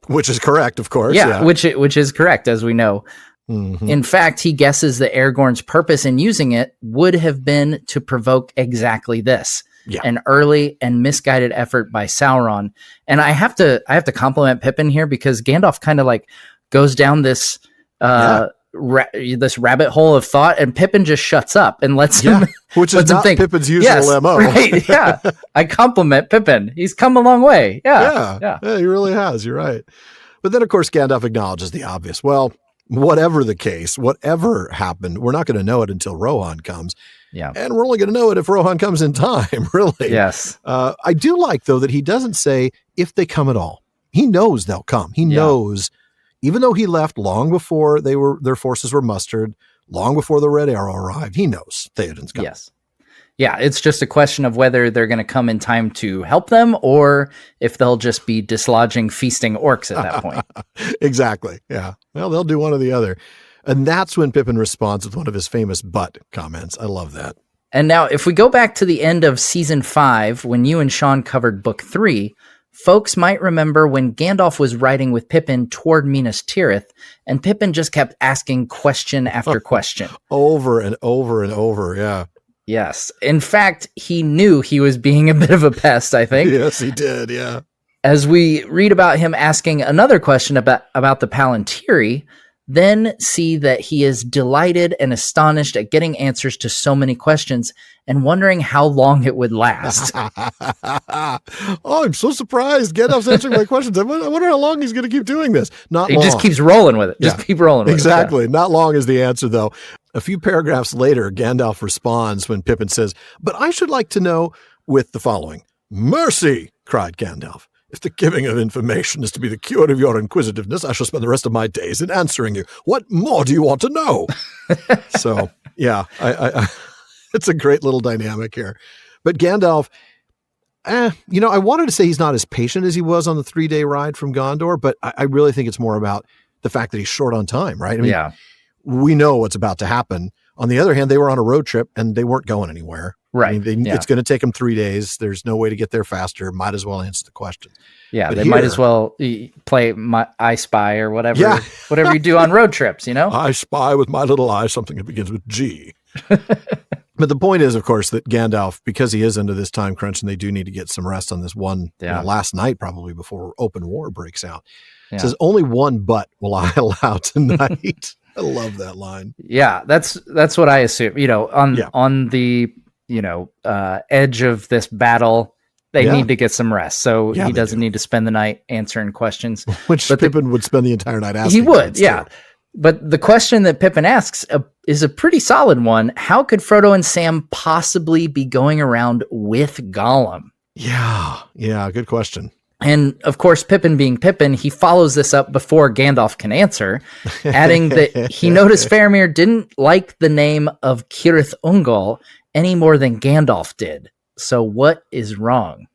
Which is correct, of course. Yeah. which is correct, as we know. Mm-hmm. In fact, he guesses that Aragorn's purpose in using it would have been to provoke exactly this. Yeah. An early and misguided effort by Sauron. And I have to compliment Pippin here, because Gandalf kind of like goes down this this rabbit hole of thought, and Pippin just shuts up and lets him, which is not think. Pippin's usual MO. Right, yeah. I compliment Pippin. He's come a long way. Yeah, he really has. You're right. But then, of course, Gandalf acknowledges the obvious. Well, whatever the case, whatever happened, we're not going to know it until Rohan comes. Yeah. And we're only going to know it if Rohan comes in time, really. Yes. I do like, though, that he doesn't say if they come at all. He knows they'll come. He knows Even though he left long before their forces were mustered, long before the Red Arrow arrived, he knows Theoden's coming. Yes. Yeah, it's just a question of whether they're going to come in time to help them or if they'll just be dislodging feasting orcs at that point. Exactly. Yeah. Well, they'll do one or the other. And that's when Pippin responds with one of his famous "but" comments. I love that. And now, if we go back to the end of season 5, when you and Sean covered book 3, folks might remember when Gandalf was riding with Pippin toward Minas Tirith, and Pippin just kept asking question after question. Over and over and over, yeah. Yes. In fact, he knew he was being a bit of a pest, I think. Yes, he did, yeah. As we read about him asking another question about the Palantiri, then see that he is delighted and astonished at getting answers to so many questions and wondering how long it would last. Oh, I'm so surprised. Gandalf's answering my questions. I wonder how long he's going to keep doing this. Not long. He just keeps rolling with it. Just keep rolling with it. Exactly. Not long is the answer, though. A few paragraphs later, Gandalf responds when Pippin says, "But I should like to know," with the following. "Mercy!" cried Gandalf. "If the giving of information is to be the cure of your inquisitiveness, I shall spend the rest of my days in answering you. What more do you want to know?" So, yeah, I it's a great little dynamic here. But Gandalf, I wanted to say he's not as patient as he was on the 3-day ride from Gondor, but I really think it's more about the fact that he's short on time, right? I mean, yeah. We know what's about to happen. On the other hand, they were on a road trip and they weren't going anywhere. Right. I mean, It's going to take them 3 days. There's no way to get there faster. Might as well answer the question. Yeah, but they might as well play I Spy or whatever. Yeah. Whatever you do on road trips, you know? I spy with my little eye something that begins with G. But the point is, of course, that Gandalf, because he is under this time crunch and they do need to get some rest on this one last night, probably before open war breaks out, says only one "but" will I allow tonight. I love that line. Yeah, that's what I assume. On the edge of this battle, they need to get some rest. So he doesn't need to spend the night answering questions. Which Pippin would spend the entire night asking. He would, yeah. Too. But the question that Pippin asks is a pretty solid one. How could Frodo and Sam possibly be going around with Gollum? Yeah, good question. And of course, Pippin being Pippin, he follows this up before Gandalf can answer, adding that he noticed Faramir didn't like the name of Cirith Ungol any more than Gandalf did. So what is wrong?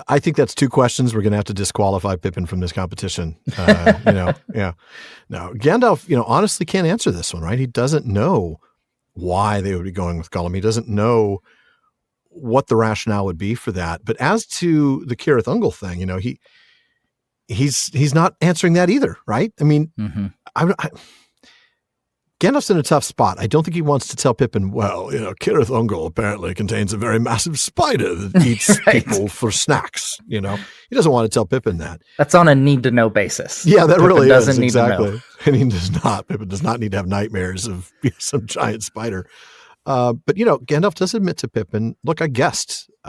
I think that's two questions. We're going to have to disqualify Pippin from this competition. No, Gandalf, honestly can't answer this one, right? He doesn't know why they would be going with Gollum. He doesn't know what the rationale would be for that. But as to the Cirith Ungol thing, he's not answering that either, right? I mean, Gandalf's in a tough spot. I don't think he wants to tell Pippin, well, Cirith Ungol apparently contains a very massive spider that eats people for snacks. He doesn't want to tell Pippin that. That's on a need-to-know basis. Yeah, that Pippin really doesn't is. Need exactly. to know. And he does not. Pippin does not need to have nightmares of some giant spider. But, Gandalf does admit to Pippin, look, I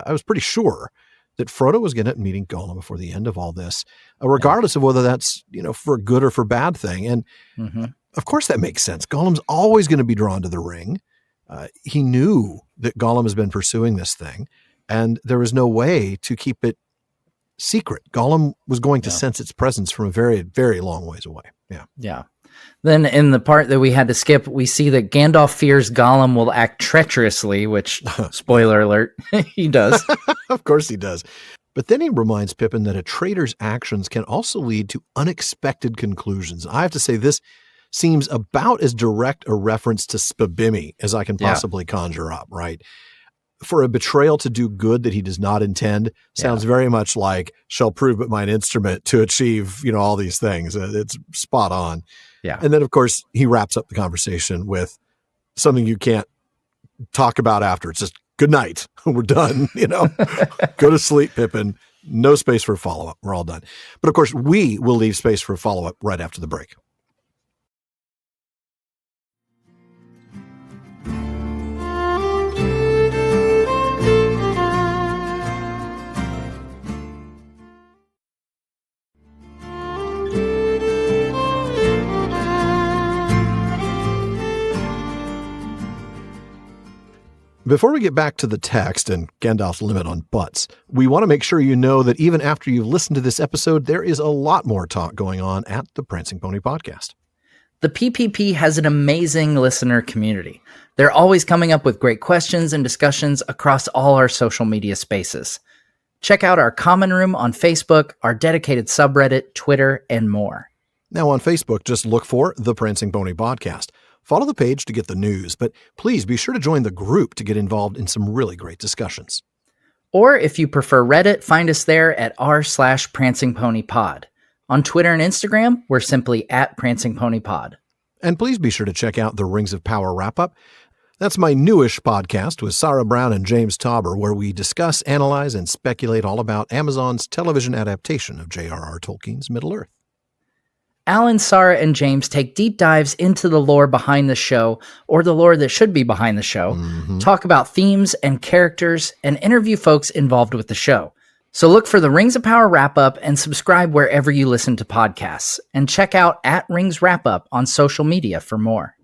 was pretty sure that Frodo was going to meeting Gollum before the end of all this, regardless of whether that's, for a good or for bad thing. And of course that makes sense. Gollum's always going to be drawn to the ring. He knew that Gollum has been pursuing this thing, and there was no way to keep it secret. Gollum was going to sense its presence from a very, very long ways away. Yeah. Yeah. Then in the part that we had to skip, we see that Gandalf fears Gollum will act treacherously, which, spoiler alert, he does. Of course he does. But then he reminds Pippin that a traitor's actions can also lead to unexpected conclusions. I have to say this seems about as direct a reference to Spabimi as I can possibly conjure up, right? For a betrayal to do good that he does not intend sounds very much like shall prove but mine instrument to achieve, all these things. It's spot on. Yeah. And then, of course, he wraps up the conversation with something you can't talk about after. It's just, good night. We're done. Go to sleep, Pippin. No space for follow-up. We're all done. But, of course, we will leave space for follow-up right after the break. Before we get back to the text and Gandalf's limit on butts, we want to make sure you know that even after you've listened to this episode, there is a lot more talk going on at the Prancing Pony Podcast. The PPP has an amazing listener community. They're always coming up with great questions and discussions across all our social media spaces. Check out our common room on Facebook, our dedicated subreddit, Twitter, and more. Now on Facebook, just look for the Prancing Pony Podcast. Follow the page to get the news, but please be sure to join the group to get involved in some really great discussions. Or if you prefer Reddit, find us there at r/prancingponypod. On Twitter and Instagram, we're simply at Prancing Pony Pod. And please be sure to check out the Rings of Power Wrap-Up. That's my newish podcast with Sarah Brown and James Tauber, where we discuss, analyze, and speculate all about Amazon's television adaptation of J.R.R. Tolkien's Middle-earth. Alan, Sarah, and James take deep dives into the lore behind the show, or the lore that should be behind the show, talk about themes and characters, and interview folks involved with the show. So look for the Rings of Power Wrap-Up and subscribe wherever you listen to podcasts. And check out @Rings Wrap-Up on social media for more.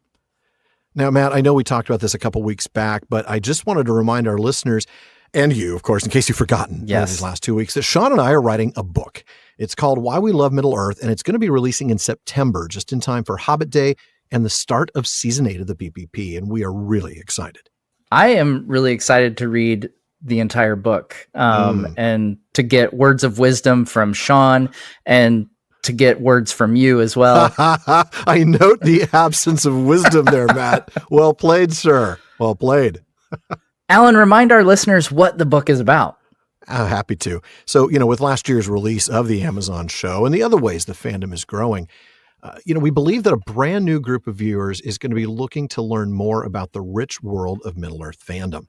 Now, Matt, I know we talked about this a couple weeks back, but I just wanted to remind our listeners, and you, of course, in case you've forgotten these last 2 weeks, that Sean and I are writing a book. It's called Why We Love Middle-earth, and it's going to be releasing in September, just in time for Hobbit Day and the start of Season 8 of the PPP, and we are really excited. I am really excited to read the entire book and to get words of wisdom from Sean and to get words from you as well. I note the absence of wisdom there, Matt. Well played, sir. Well played. Alan, remind our listeners what the book is about. Happy to. So, with last year's release of the Amazon show and the other ways the fandom is growing, we believe that a brand new group of viewers is going to be looking to learn more about the rich world of Middle-earth fandom.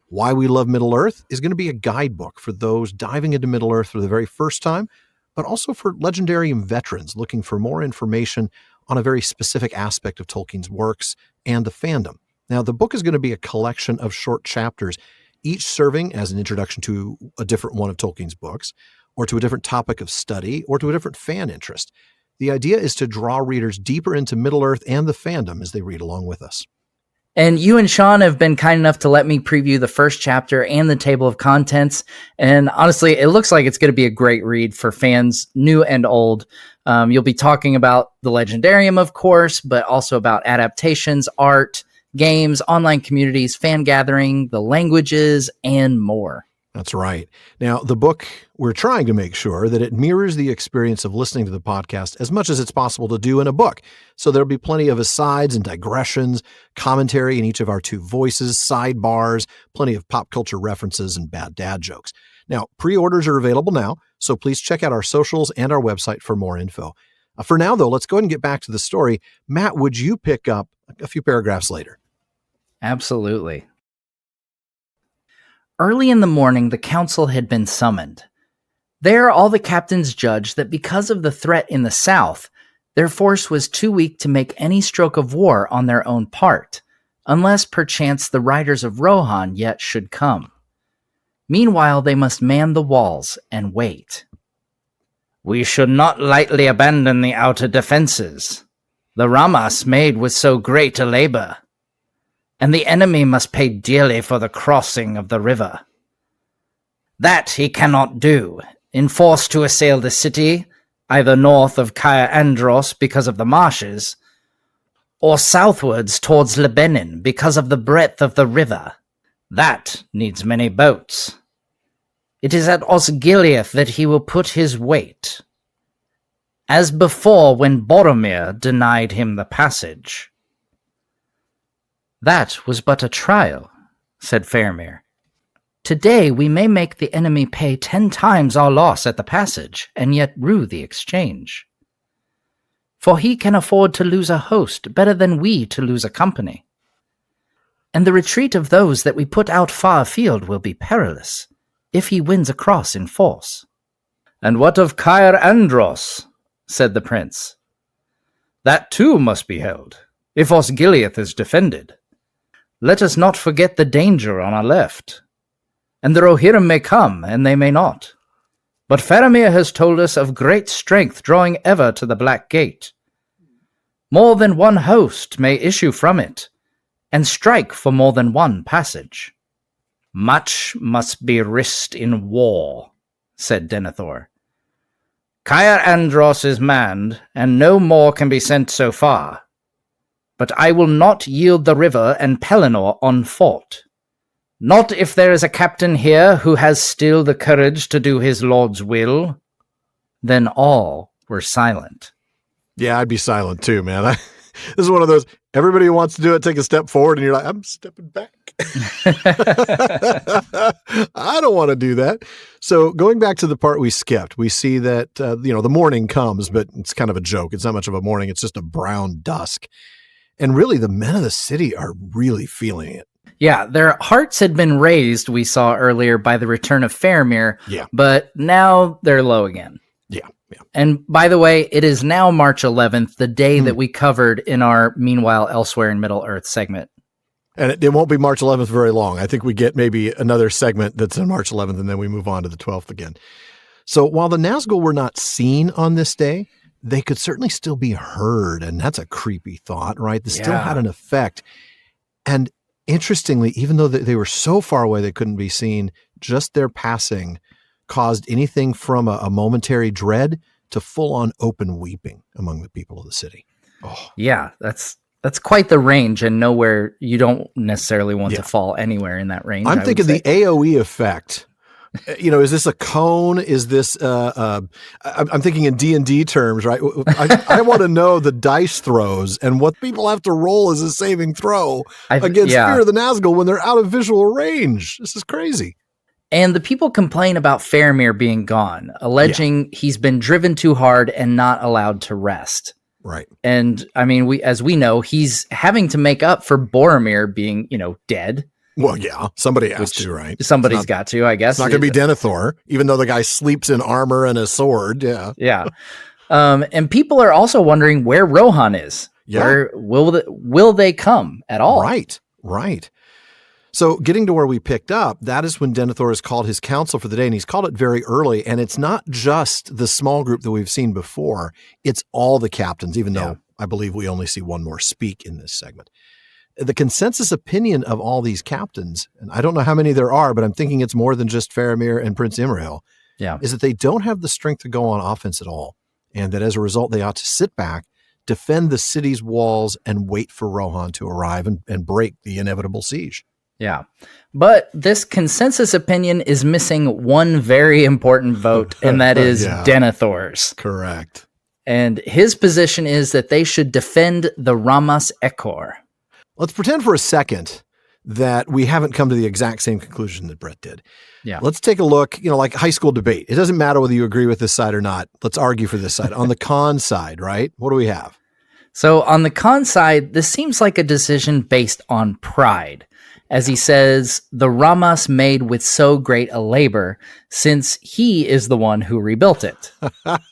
Why We Love Middle-earth is going to be a guidebook for those diving into Middle-earth for the very first time, but also for legendary veterans looking for more information on a very specific aspect of Tolkien's works and the fandom. Now, the book is going to be a collection of short chapters, each serving as an introduction to a different one of Tolkien's books, or to a different topic of study, or to a different fan interest. The idea is to draw readers deeper into Middle-earth and the fandom as they read along with us. And you and Sean have been kind enough to let me preview the first chapter and the table of contents. And honestly, it looks like it's going to be a great read for fans, new and old. You'll be talking about the Legendarium, of course, but also about adaptations, art, games, online communities, fan gathering, the languages, and more. That's right. Now, the book, we're trying to make sure that it mirrors the experience of listening to the podcast as much as it's possible to do in a book. So there'll be plenty of asides and digressions, commentary in each of our two voices, sidebars, plenty of pop culture references, and bad dad jokes. Now, pre-orders are available now, so please check out our socials and our website for more info. For now, though, let's go ahead and get back to the story. Matt, would you pick up a few paragraphs later? Absolutely. Early in the morning, the council had been summoned. There, all the captains judged that because of the threat in the south, their force was too weak to make any stroke of war on their own part, unless perchance the riders of Rohan yet should come. Meanwhile, they must man the walls and wait. We should not lightly abandon the outer defenses. The Ramas made with so great a labor, and the enemy must pay dearly for the crossing of the river. That he cannot do, enforced to assail the city, either north of Caer Andros because of the marshes, or southwards towards Lebanon because of the breadth of the river. That needs many boats. It is at Osgiliath that he will put his weight, as before when Boromir denied him the passage. That was but a trial, said Faramir. Today we may make the enemy pay 10 times our loss at the passage, and yet rue the exchange. For he can afford to lose a host better than we to lose a company. And the retreat of those that we put out far afield will be perilous, if he wins across in force. And what of Caer Andros? Said the prince. That too must be held, if Osgiliath is defended. Let us not forget the danger on our left. And the Rohirrim may come, and they may not. But Faramir has told us of great strength drawing ever to the Black Gate. More than one host may issue from it, and strike for more than one passage. Much must be risked in war, said Denethor. Caer Andros is manned, and no more can be sent so far. But I will not yield the river and Pelennor on fort. Not if there is a captain here who has still the courage to do his lord's will. Then all were silent. Yeah, I'd be silent too, man. This is one of those, everybody who wants to do it, take a step forward, and you're like, I'm stepping back. I don't want to do that. So going back to the part we skipped, we see that, the morning comes, but it's kind of a joke. It's not much of a morning. It's just a brown dusk. And really, the men of the city are really feeling it. Yeah, their hearts had been raised, we saw earlier, by the return of Faramir, Yeah. but now they're low again. Yeah. And by the way, it is now March 11th, the day that we covered in our Meanwhile Elsewhere in Middle-earth segment. And it won't be March 11th very long. I think we get maybe another segment that's on March 11th, and then we move on to the 12th again. So while the Nazgul were not seen on this day, they could certainly still be heard, and that's a creepy thought, right? They still had an effect. And interestingly, even though they were so far away they couldn't be seen, just their passing caused anything from a momentary dread to full-on open weeping among the people of the city. Oh. Yeah, that's quite the range, and nowhere you don't necessarily want to fall anywhere in that range. I'm thinking the AoE effect. Is this a cone? Is this? I'm thinking in D&D terms, right? I want to know the dice throws and what people have to roll as a saving throw against Fear of the Nazgul when they're out of visual range. This is crazy. And the people complain about Faramir being gone, alleging he's been driven too hard and not allowed to rest. Right. And I mean, as we know, he's having to make up for Boromir being, dead. Well, yeah, somebody has to, right? Somebody's got to, I guess. It's not going to be Denethor, even though the guy sleeps in armor and a sword. Yeah. Yeah. And people are also wondering where Rohan is. Yeah. Where will they come at all? Right. So getting to where we picked up, that is when Denethor has called his council for the day, and he's called it very early. And it's not just the small group that we've seen before. It's all the captains, even though I believe we only see one more speak in this segment. The consensus opinion of all these captains, and I don't know how many there are, but I'm thinking it's more than just Faramir and Prince Imrahil, is that they don't have the strength to go on offense at all. And that as a result, they ought to sit back, defend the city's walls, and wait for Rohan to arrive and break the inevitable siege. Yeah. But this consensus opinion is missing one very important vote, and that is Denethor's. Correct. And his position is that they should defend the Ramas Ekor. Let's pretend for a second that we haven't come to the exact same conclusion that Bret did. Yeah. Let's take a look, like high school debate. It doesn't matter whether you agree with this side or not. Let's argue for this side. On the con side, right? What do we have? So on the con side, this seems like a decision based on pride. As he says, the Ramas made with so great a labor, since he is the one who rebuilt it.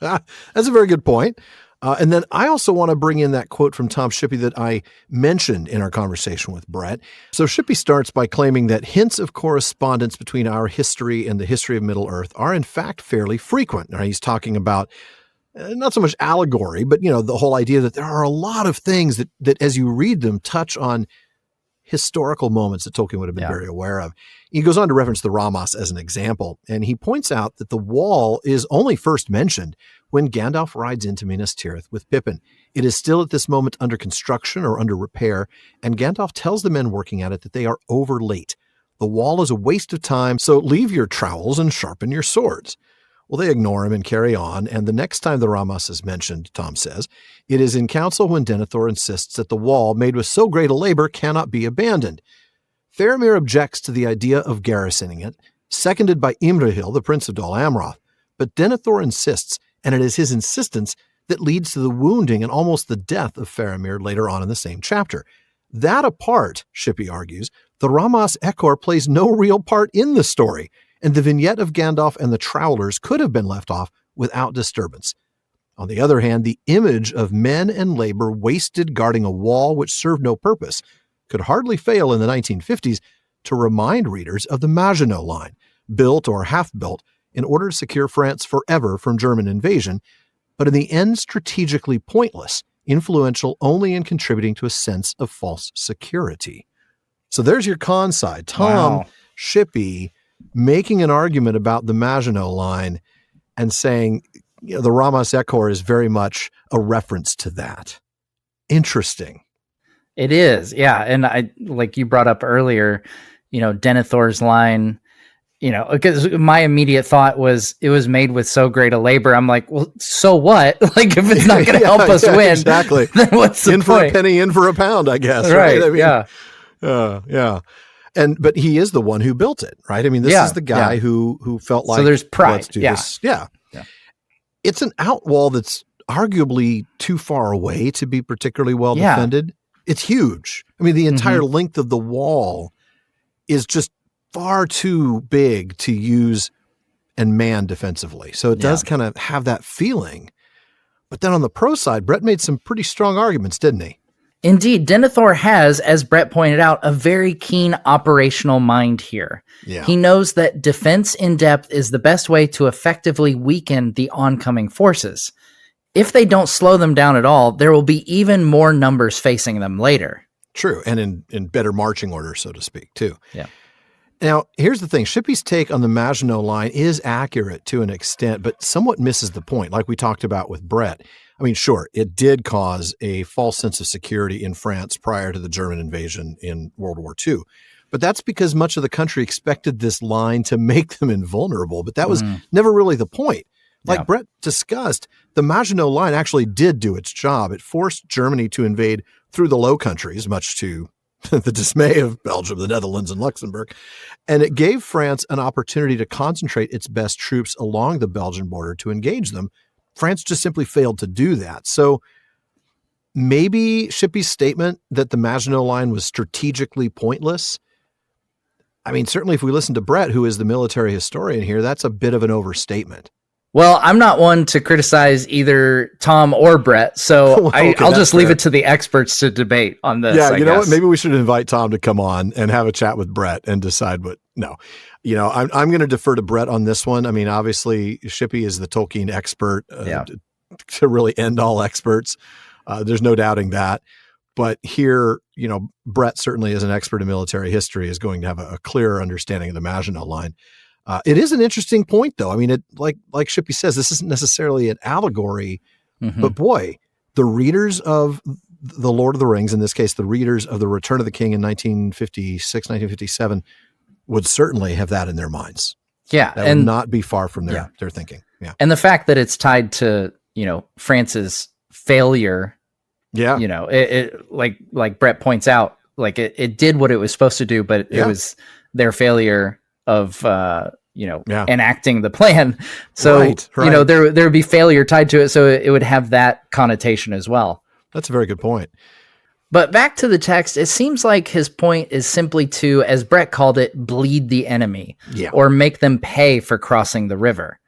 That's a very good point. And then I also want to bring in that quote from Tom Shippey that I mentioned in our conversation with Bret. So Shippey starts by claiming that hints of correspondence between our history and the history of Middle-earth are in fact fairly frequent. Now he's talking about not so much allegory, but the whole idea that there are a lot of things that as you read them touch on historical moments that Tolkien would have been very aware of. He goes on to reference the Ramas as an example, and he points out that the wall is only first mentioned when Gandalf rides into Minas Tirith with Pippin. It is still at this moment under construction or under repair, and Gandalf tells the men working at it that they are over late. The wall is a waste of time, so leave your trowels and sharpen your swords. Well, they ignore him and carry on, and the next time the Ramas is mentioned, Tom says, it is in council when Denethor insists that the wall, made with so great a labor, cannot be abandoned. Faramir objects to the idea of garrisoning it, seconded by Imrahil, the prince of Dol Amroth, but Denethor insists, and it is his insistence that leads to the wounding and almost the death of Faramir later on in the same chapter. That apart, Shippey argues, the Ramas Ekor plays no real part in the story, and the vignette of Gandalf and the Trowlers could have been left off without disturbance. On the other hand, the image of men and labor wasted guarding a wall which served no purpose could hardly fail in the 1950s to remind readers of the Maginot Line, built or half-built in order to secure France forever from German invasion, but in the end strategically pointless, influential only in contributing to a sense of false security. So there's your con side. Tom Shippey making an argument about the Maginot Line and saying, the Ramas Echor is very much a reference to that. Interesting. It is. Yeah. And I, like you brought up earlier, Denethor's line, because my immediate thought was it was made with so great a labor. I'm like, well, so what? Like, if it's not going to help us win, exactly. Then what's the in point? For a penny, in for a pound, I guess. Right. I mean, yeah. Yeah. But he is the one who built it, right? I mean, this is the guy who felt like, so there's pride. Let's do this. Yeah. It's an outwall that's arguably too far away to be particularly well defended. It's huge. I mean, the entire length of the wall is just far too big to use and man defensively. So it does kind of have that feeling. But then on the pro side, Bret made some pretty strong arguments, didn't he? Indeed, Denethor has, as Bret pointed out, a very keen operational mind here. Yeah. He knows that defense in depth is the best way to effectively weaken the oncoming forces. If they don't slow them down at all, there will be even more numbers facing them later. True, and in better marching order, so to speak, too. Yeah. Now, here's the thing. Shippey's take on the Maginot Line is accurate to an extent, but somewhat misses the point, like we talked about with Bret. I mean, sure, it did cause a false sense of security in France prior to the German invasion in World War II. But that's because much of the country expected this line to make them invulnerable. But that was never really the point. Like Bret discussed, the Maginot Line actually did do its job. It forced Germany to invade through the Low Countries, much to the dismay of Belgium, the Netherlands, and Luxembourg. And it gave France an opportunity to concentrate its best troops along the Belgian border to engage them. France just simply failed to do that. So maybe Shippey's statement that the Maginot Line was strategically pointless, I mean, certainly if we listen to Bret, who is the military historian here, that's a bit of an overstatement. Well, I'm not one to criticize either Tom or Bret, so I'll just leave it to the experts to debate on this. Yeah, you know what? Maybe we should invite Tom to come on and have a chat with Bret and decide what. No, I'm going to defer to Bret on this one. I mean, obviously, Shippey is the Tolkien expert to really end all experts. There's no doubting that. But here, Bret certainly as an expert in military history is going to have a clearer understanding of the Maginot Line. It is an interesting point, though. I mean, it like Shippey says, this isn't necessarily an allegory, but boy, the readers of The Lord of the Rings, in this case, the readers of The Return of the King in 1956, 1957, would certainly have that in their minds. Yeah. That would not be far from their thinking. Yeah. And the fact that it's tied to, France's failure, it like Bret points out, like it did what it was supposed to do, but it was their failure of enacting the plan. So right. there would be failure tied to it, so it would have that connotation as well. That's a very good point. But back to the text, it seems like his point is simply to, as Bret called it, bleed the enemy, or make them pay for crossing the river.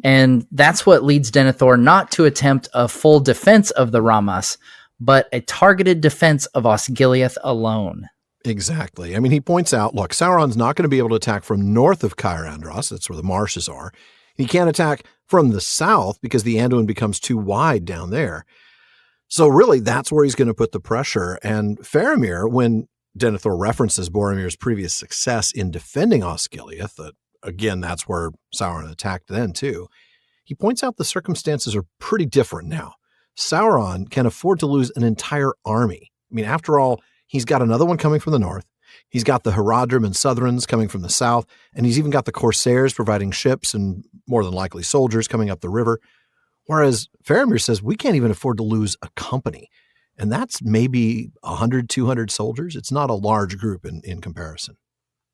And that's what leads Denethor not to attempt a full defense of the Ramas, but a targeted defense of Osgiliath alone. Exactly. I mean, he points out, look, Sauron's not going to be able to attack from north of Caer Andros. That's where the marshes are. He can't attack from the south because the Anduin becomes too wide down there. So really, that's where he's going to put the pressure. And Faramir, when Denethor references Boromir's previous success in defending Osgiliath, again, that's where Sauron attacked then too, he points out the circumstances are pretty different now. Sauron can afford to lose an entire army. I mean, after all, he's got another one coming from the north. He's got the Haradrim and Southrons coming from the south, and he's even got the Corsairs providing ships and more than likely soldiers coming up the river. Whereas Faramir says we can't even afford to lose a company. And that's maybe 100, 200 soldiers. It's not a large group in comparison.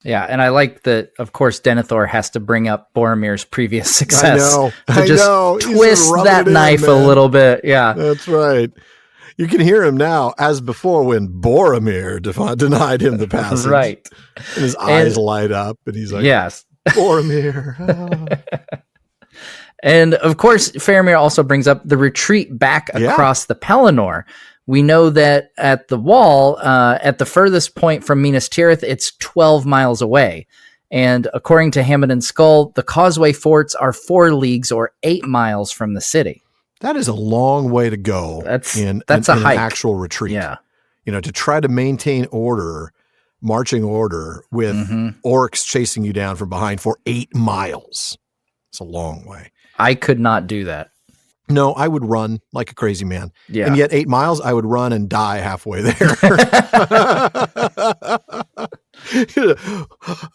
Yeah, and I like that, of course, Denethor has to bring up Boromir's previous success. I know. Twist that knife a little bit. Yeah. That's right. You can hear him now, as before when Boromir denied him the passage. Right. And his eyes light up, and he's like, yes, Boromir. And of course, Faramir also brings up the retreat back across the Pelennor. We know that at the wall, at the furthest point from Minas Tirith, it's 12 miles away. And according to Hammond and Skull, the Causeway forts are 4 leagues or 8 miles from the city. That is a long way to go. That's in a hike. An actual retreat. Yeah. To try to maintain order marching order with orcs chasing you down from behind for 8 miles. It's a long way. I could not do that. No, I would run like a crazy man. Yeah. And yet 8 miles, I would run and die halfway there.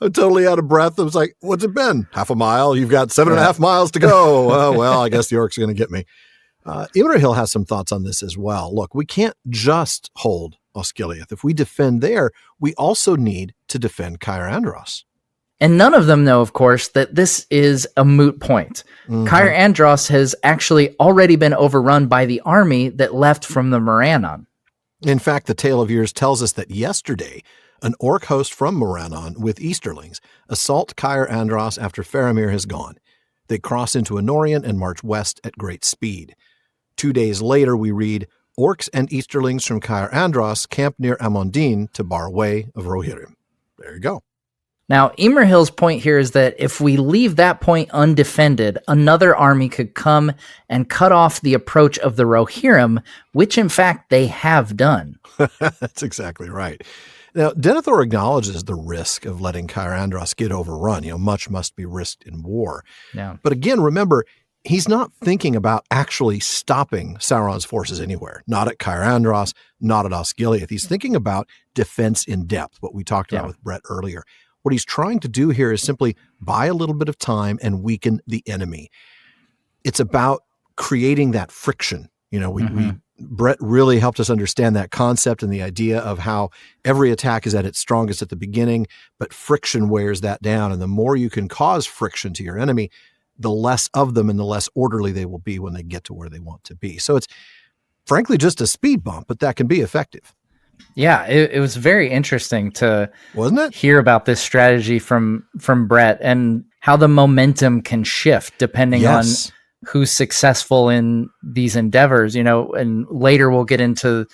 I'm totally out of breath. I was like, what's it been? Half a mile? You've got 7.5 miles to go. Well, I guess the orcs are going to get me. Imrahil has some thoughts on this as well. Look, we can't just hold Osgiliath. If we defend there, we also need to defend Caer Andros. And none of them know, of course, that this is a moot point. Caer Andros has actually already been overrun by the army that left from the Morannon. In fact, the Tale of Years tells us that yesterday, an orc host from Morannon with Easterlings assault Caer Andros after Faramir has gone. They cross into Anorion and march west at great speed. 2 days later, we read, orcs and Easterlings from Caer Andros camp near Amondine to bar way of Rohirrim. There you go. Now, Imrahil's point here is that if we leave that point undefended, another army could come and cut off the approach of the Rohirrim, which in fact they have done. That's exactly right. Now, Denethor acknowledges the risk of letting Caer Andros get overrun. Much must be risked in war. Yeah. But again, remember, he's not thinking about actually stopping Sauron's forces anywhere. Not at Caer Andros, not at Osgiliath. He's thinking about defense in depth, what we talked about with Bret earlier. What he's trying to do here is simply buy a little bit of time and weaken the enemy. It's about creating that friction. Bret really helped us understand that concept and the idea of how every attack is at its strongest at the beginning, but friction wears that down. And the more you can cause friction to your enemy, the less of them and the less orderly they will be when they get to where they want to be. So it's frankly just a speed bump, but that can be effective. Yeah, it was very interesting to Wasn't it? hear about this strategy from Bret and how the momentum can shift depending on who's successful in these endeavors, and later we'll get into,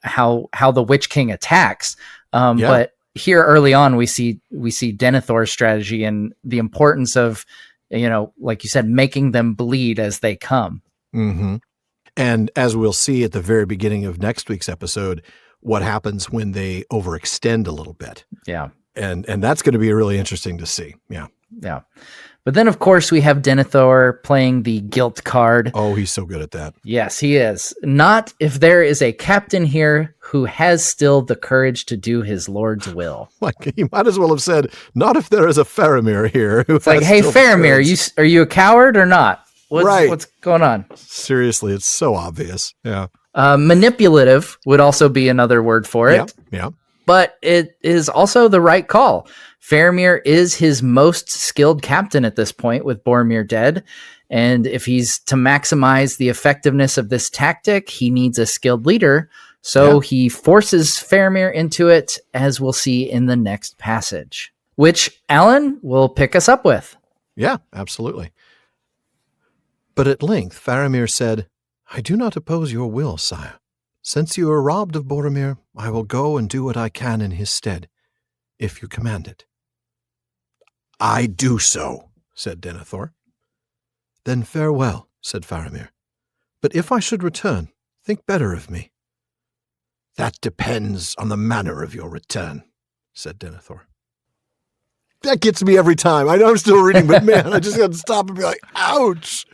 how the Witch King attacks. But here early on, we see Denethor's strategy and the importance of, like you said, making them bleed as they come. Mm-hmm. And as we'll see at the very beginning of next week's episode, what happens when they overextend a little bit. Yeah. And that's going to be really interesting to see. Yeah. Yeah. But then, of course, we have Denethor playing the guilt card. Oh, he's so good at that. Yes, he is. Not if there is a captain here who has still the courage to do his lord's will. Like, he might as well have said, not if there is a Faramir here. It's like, hey, Faramir, are you a coward or not? What's going on? Seriously, it's so obvious. Yeah. Manipulative would also be another word for it. Yeah. But it is also the right call. Faramir is his most skilled captain at this point with Boromir dead. And if he's to maximize the effectiveness of this tactic, he needs a skilled leader. So he forces Faramir into it, as we'll see in the next passage, which Alan will pick us up with. Yeah, absolutely. But at length, Faramir said, I do not oppose your will, sire. Since you are robbed of Boromir, I will go and do what I can in his stead, if you command it. I do so, said Denethor. Then farewell, said Faramir. But if I should return, think better of me. That depends on the manner of your return, said Denethor. That gets me every time. I know I'm still reading, but man, I just got to stop and be like, ouch,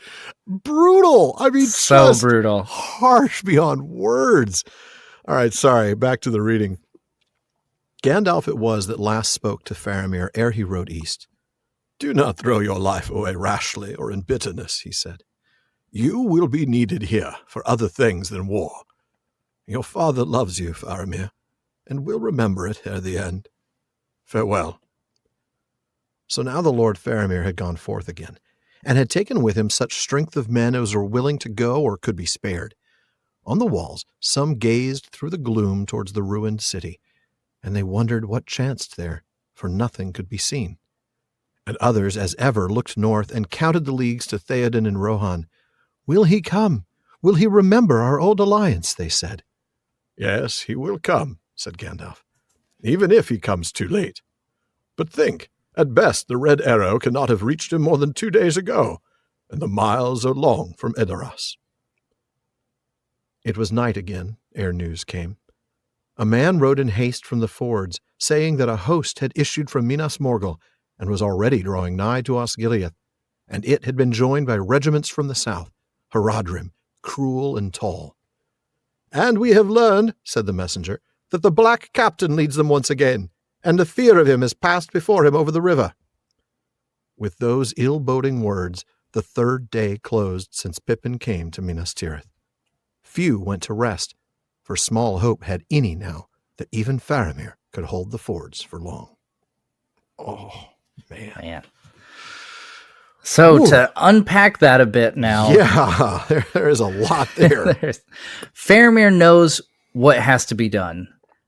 brutal. I mean, so brutal, harsh beyond words. All right, sorry, back to the reading. Gandalf it was that last spoke to Faramir ere he rode east. Do not throw your life away rashly or in bitterness, he said. You will be needed here for other things than war. Your father loves you, Faramir, and will remember it ere the end. Farewell. So now the Lord Faramir had gone forth again, and had taken with him such strength of men as were willing to go or could be spared. On the walls some gazed through the gloom towards the ruined city, and they wondered what chanced there, for nothing could be seen. And others, as ever, looked north and counted the leagues to Theoden and Rohan. Will he come? Will he remember our old alliance? They said. Yes, he will come, said Gandalf, even if he comes too late. But think, at best the Red Arrow cannot have reached him more than 2 days ago, and the miles are long from Edoras. It was night again ere news came. a man rode in haste from the fords, saying that a host had issued from Minas Morgul and was already drawing nigh to Osgiliath, and it had been joined by regiments from the south, Haradrim, cruel and tall. And we have learned, said the messenger, that the black captain leads them once again, and the fear of him has passed before him over the river. With those ill-boding words, the third day closed since Pippin came to Minas Tirith. Few went to rest, for small hope had any now that even Faramir could hold the fords for long. Oh, man. So Ooh. to unpack that a bit now. Yeah, there is a lot there. Faramir knows what has to be done,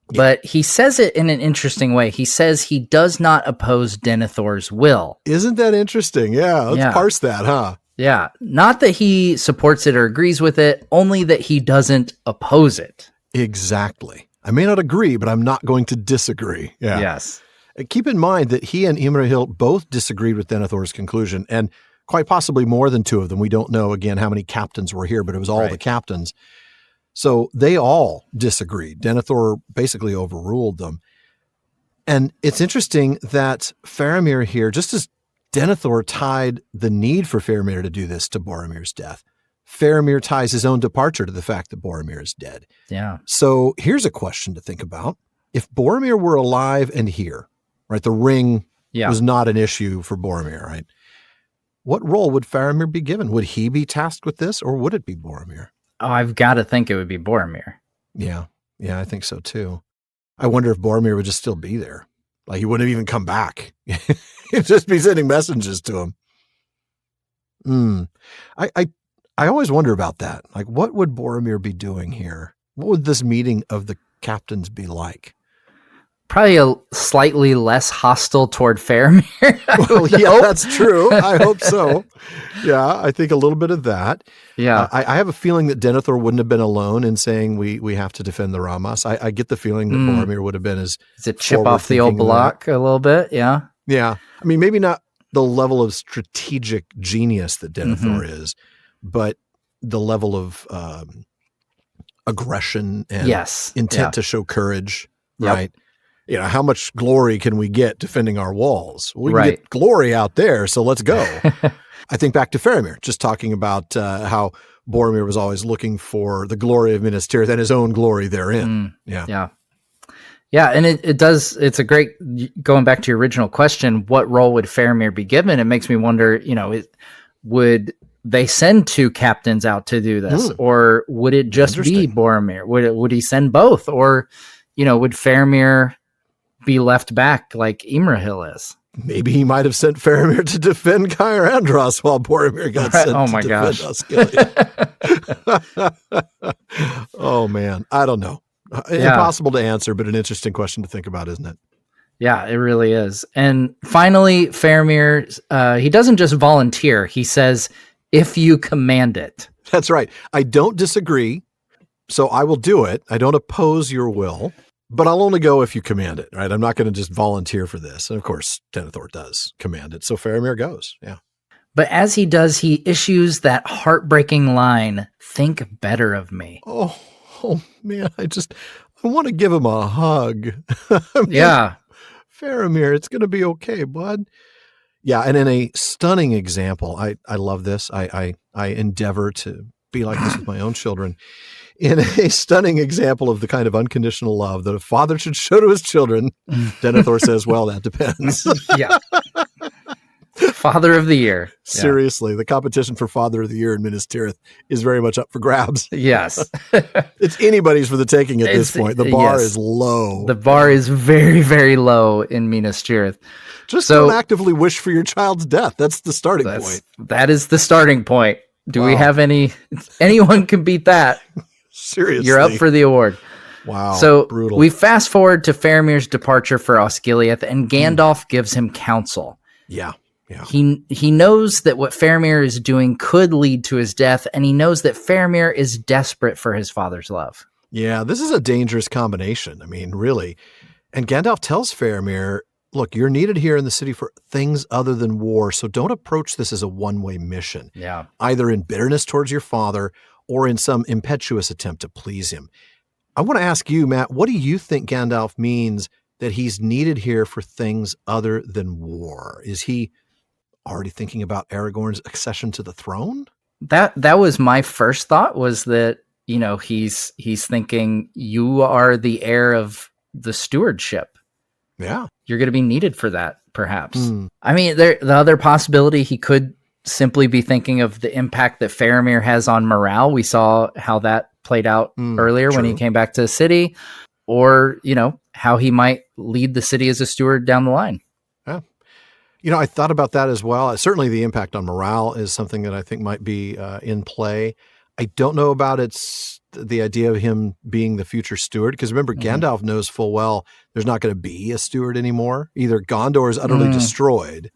but he says it in an interesting way. He says he does not oppose Denethor's will. Isn't that interesting? Yeah, let's parse that, huh? Yeah, not that he supports it or agrees with it, only that he doesn't oppose it. Exactly. I may not agree, but I'm not going to disagree. Yeah. Yes. Keep in mind that he and Imrahil both disagreed with Denethor's conclusion, and quite possibly more than two of them. We don't know, again, how many captains were here, but it was all the captains. So they all disagreed. Denethor basically overruled them. And it's interesting that Faramir here, just as Denethor tied the need for Faramir to do this to Boromir's death, Faramir ties his own departure to the fact that Boromir is dead. Yeah. So here's a question to think about. If Boromir were alive and here, right, the ring was not an issue for Boromir, right? What role would Faramir be given? Would he be tasked with this, or would it be Boromir? Oh, I've got to think it would be Boromir. Yeah, I think so too. I wonder if Boromir would just still be there. Like he wouldn't have even come back. He'd just be sending messages to him. I always wonder about that. Like, what would Boromir be doing here? What would this meeting of the captains be like? Probably a slightly less hostile toward Faramir. Well, yeah, that's true. I hope so. Yeah, I think a little bit of that. Yeah. I have a feeling that Denethor wouldn't have been alone in saying we have to defend the Ramas. I get the feeling that Boromir would have been as Is it chip off the old block a little bit? Yeah. Yeah. I mean, maybe not the level of strategic genius that Denethor is, but the level of aggression and intent to show courage, right? You know, how much glory can we get defending our walls? We can get glory out there, so let's go. I think back to Faramir, just talking about how Boromir was always looking for the glory of Minas Tirith and his own glory therein. Yeah, and it's a great, going back to your original question, what role would Faramir be given? It makes me wonder, would they send two captains out to do this? Or would it just be Boromir? Would he send both? Or, would Faramir be left back like Imrahil is? Maybe he might have sent Faramir to defend Caer Andros while Boromir got sent to defend Osgiliath. Oh man, I don't know. Impossible to answer, but an interesting question to think about, isn't it? Yeah, it really is. And finally, Faramir, he doesn't just volunteer. He says, if you command it. That's right. I don't disagree, so I will do it. I don't oppose your will. But I'll only go if you command it, right? I'm not going to just volunteer for this. And of course, Denethor does command it. So Faramir goes, yeah. But as he does, he issues that heartbreaking line, think better of me. Oh man, I want to give him a hug. Faramir, it's going to be okay, bud. Yeah, and in a stunning example, I love this. I endeavor to be like this with my own children. In a stunning example of the kind of unconditional love that a father should show to his children, Denethor says, well, that depends. Yeah. Father of the Year. Seriously, the competition for Father of the Year in Minas Tirith is very much up for grabs. Yes. It's anybody's for the taking at this point. The bar is low. The bar is very, very low in Minas Tirith. Just don't actively wish for your child's death. That's the starting point. That is the starting point. Do we have anyone can beat that? Seriously. You're up for the award. Wow. So brutal. We fast forward to Faramir's departure for Osgiliath, and Gandalf gives him counsel. Yeah. He knows that what Faramir is doing could lead to his death, and he knows that Faramir is desperate for his father's love. Yeah, this is a dangerous combination. I mean, really. And Gandalf tells Faramir, look, you're needed here in the city for things other than war, so don't approach this as a one-way mission. Yeah. Either in bitterness towards your father or in some impetuous attempt to please him. I want to ask you, Matt, what do you think Gandalf means that he's needed here for things other than war? Is he already thinking about Aragorn's accession to the throne? That was my first thought, was that, you know, he's thinking you are the heir of the stewardship. Yeah. You're going to be needed for that, perhaps. I mean, the other possibility, he could simply be thinking of the impact that Faramir has on morale. We saw how that played out earlier when he came back to the city, or, you know, how he might lead the city as a steward down the line. Yeah. You know, I thought about that as well. Certainly the impact on morale is something that I think might be in play. I don't know about the idea of him being the future steward, because remember, Gandalf knows full well there's not going to be a steward anymore. Either Gondor is utterly destroyed,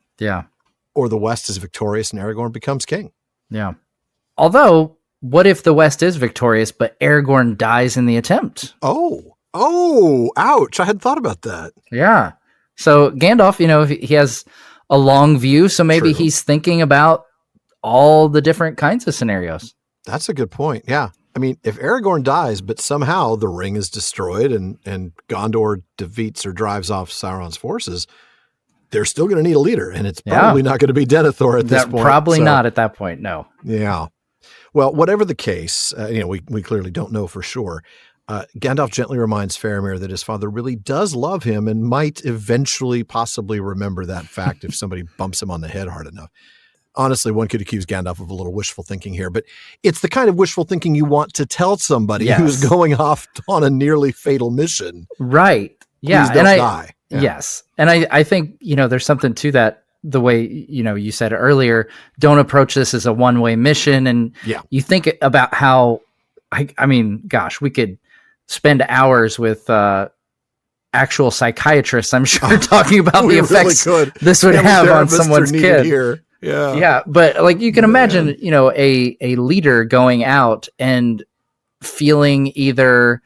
or the West is victorious and Aragorn becomes king. Yeah. Although, what if the West is victorious, but Aragorn dies in the attempt? Oh, ouch. I hadn't thought about that. Yeah. So Gandalf, you know, he has a long view, so maybe he's thinking about all the different kinds of scenarios. That's a good point. Yeah. I mean, if Aragorn dies, but somehow the ring is destroyed and Gondor defeats or drives off Sauron's forces, they're still going to need a leader, and it's probably not going to be Denethor at this point. Probably not at that point, no. Yeah. Well, whatever the case, you know, we clearly don't know for sure. Gandalf gently reminds Faramir that his father really does love him and might eventually possibly remember that fact if somebody bumps him on the head hard enough. Honestly, one could accuse Gandalf of a little wishful thinking here, but it's the kind of wishful thinking you want to tell somebody who's going off on a nearly fatal mission. Right. Yeah. Please don't die. Yeah. Yes. And I think, you know, there's something to that, the way, you know, you said earlier, don't approach this as a one-way mission. And you think about how, I mean, gosh, we could spend hours with actual psychiatrists, I'm sure, talking about the effects this would have on someone's kid. Here. Yeah. Yeah. But like, you can imagine, you know, a leader going out and feeling either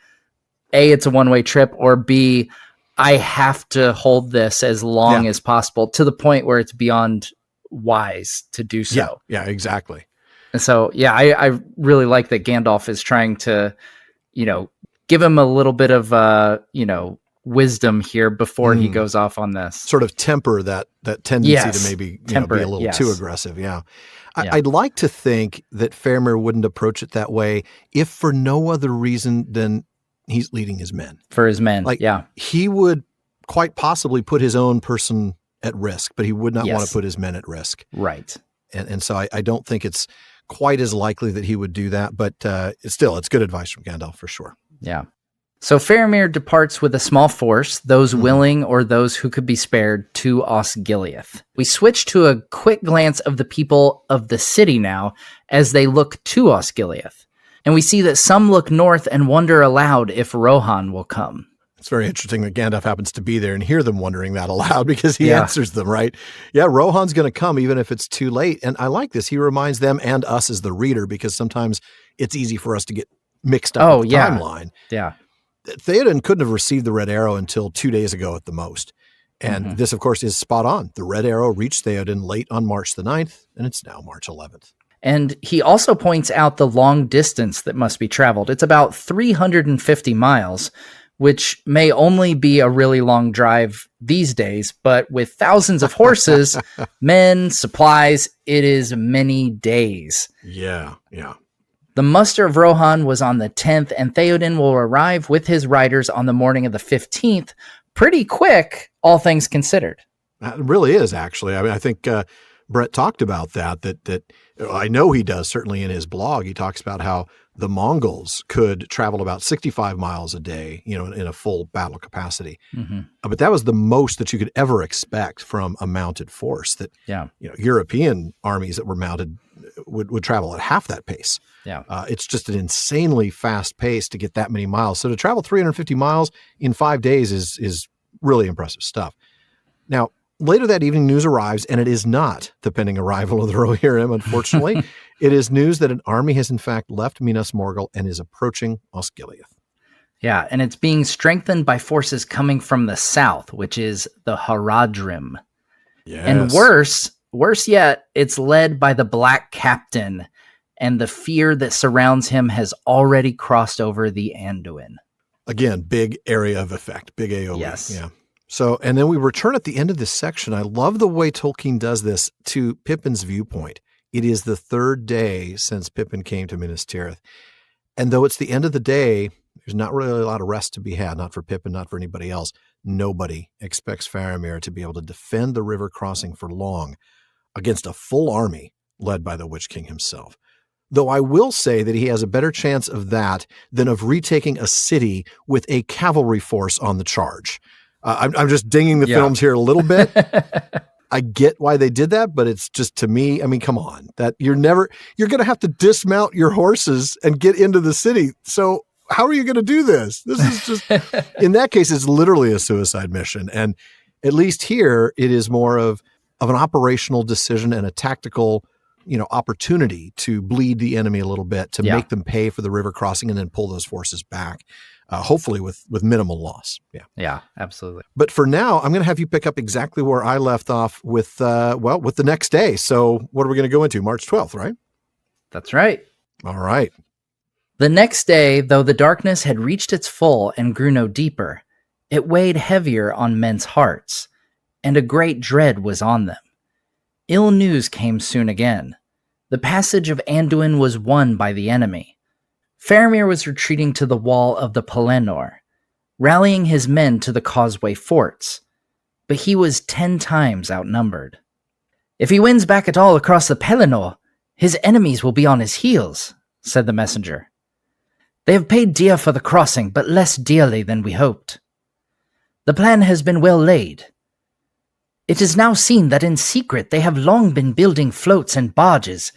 A, it's a one-way trip, or B, I have to hold this as long as possible, to the point where it's beyond wise to do so. Yeah, exactly. And so, I really like that Gandalf is trying to, you know, give him a little bit of, you know, wisdom here before he goes off on this. Sort of temper that tendency to maybe be a little too aggressive. Yeah. I'd like to think that Faramir wouldn't approach it that way if for no other reason than he's leading his men. For his men, he would quite possibly put his own person at risk, but he would not want to put his men at risk. Right. And so I don't think it's quite as likely that he would do that, but it's good advice from Gandalf for sure. Yeah. So Faramir departs with a small force, those willing or those who could be spared, to Osgiliath. We switch to a quick glance of the people of the city now as they look to Osgiliath. And we see that some look north and wonder aloud if Rohan will come. It's very interesting that Gandalf happens to be there and hear them wondering that aloud, because he answers them, right? Yeah, Rohan's going to come even if it's too late. And I like this. He reminds them and us as the reader, because sometimes it's easy for us to get mixed up with the timeline. Yeah. Theoden couldn't have received the Red Arrow until 2 days ago at the most. And this, of course, is spot on. The Red Arrow reached Theoden late on March the 9th, and it's now March 11th. And he also points out the long distance that must be traveled. It's about 350 miles, which may only be a really long drive these days, but with thousands of horses, men, supplies, it is many days. Yeah. The muster of Rohan was on the 10th, and Theoden will arrive with his riders on the morning of the 15th. Pretty quick, all things considered. It really is, actually. I mean, I think Bret talked about that I know he does, certainly in his blog. He talks about how the Mongols could travel about 65 miles a day, you know, in a full battle capacity. But that was the most that you could ever expect from a mounted force. That you know, European armies that were mounted would travel at half that pace. It's just an insanely fast pace to get that many miles. So to travel 350 miles in 5 days is really impressive stuff. Now, later that evening, news arrives, and it is not the pending arrival of the Rohirrim, unfortunately. It is news that an army has in fact left Minas Morgul and is approaching Osgiliath. Yeah, and it's being strengthened by forces coming from the south, which is the Haradrim. Yes. And worse yet, it's led by the Black Captain, and the fear that surrounds him has already crossed over the Anduin. Again, big area of effect, big AoE. Yes. Yeah. So, and then we return at the end of this section. I love the way Tolkien does this to Pippin's viewpoint. It is the third day since Pippin came to Minas Tirith. And though it's the end of the day, there's not really a lot of rest to be had, not for Pippin, not for anybody else. Nobody expects Faramir to be able to defend the river crossing for long against a full army led by the Witch King himself. Though I will say that he has a better chance of that than of retaking a city with a cavalry force on the charge. I'm just dinging the films here a little bit. I get why they did that, but it's just, to me, I mean, come on, that you're going to have to dismount your horses and get into the city. So how are you going to do this? This is just, in that case, it's literally a suicide mission. And at least here, it is more of an operational decision and a tactical, opportunity to bleed the enemy a little bit, to make them pay for the river crossing and then pull those forces back. Hopefully with minimal loss. Yeah, absolutely. But for now, I'm going to have you pick up exactly where I left off with the next day. So what are we going to go into? March 12th, right? That's right. All right. The next day, though the darkness had reached its full and grew no deeper, it weighed heavier on men's hearts, and a great dread was on them. Ill news came soon again. The passage of Anduin was won by the enemy. Faramir was retreating to the wall of the Pelennor, rallying his men to the causeway forts, but he was 10 times outnumbered. If he wins back at all across the Pelennor, his enemies will be on his heels, said the messenger. They have paid dear for the crossing, but less dearly than we hoped. The plan has been well laid. It is now seen that in secret they have long been building floats and barges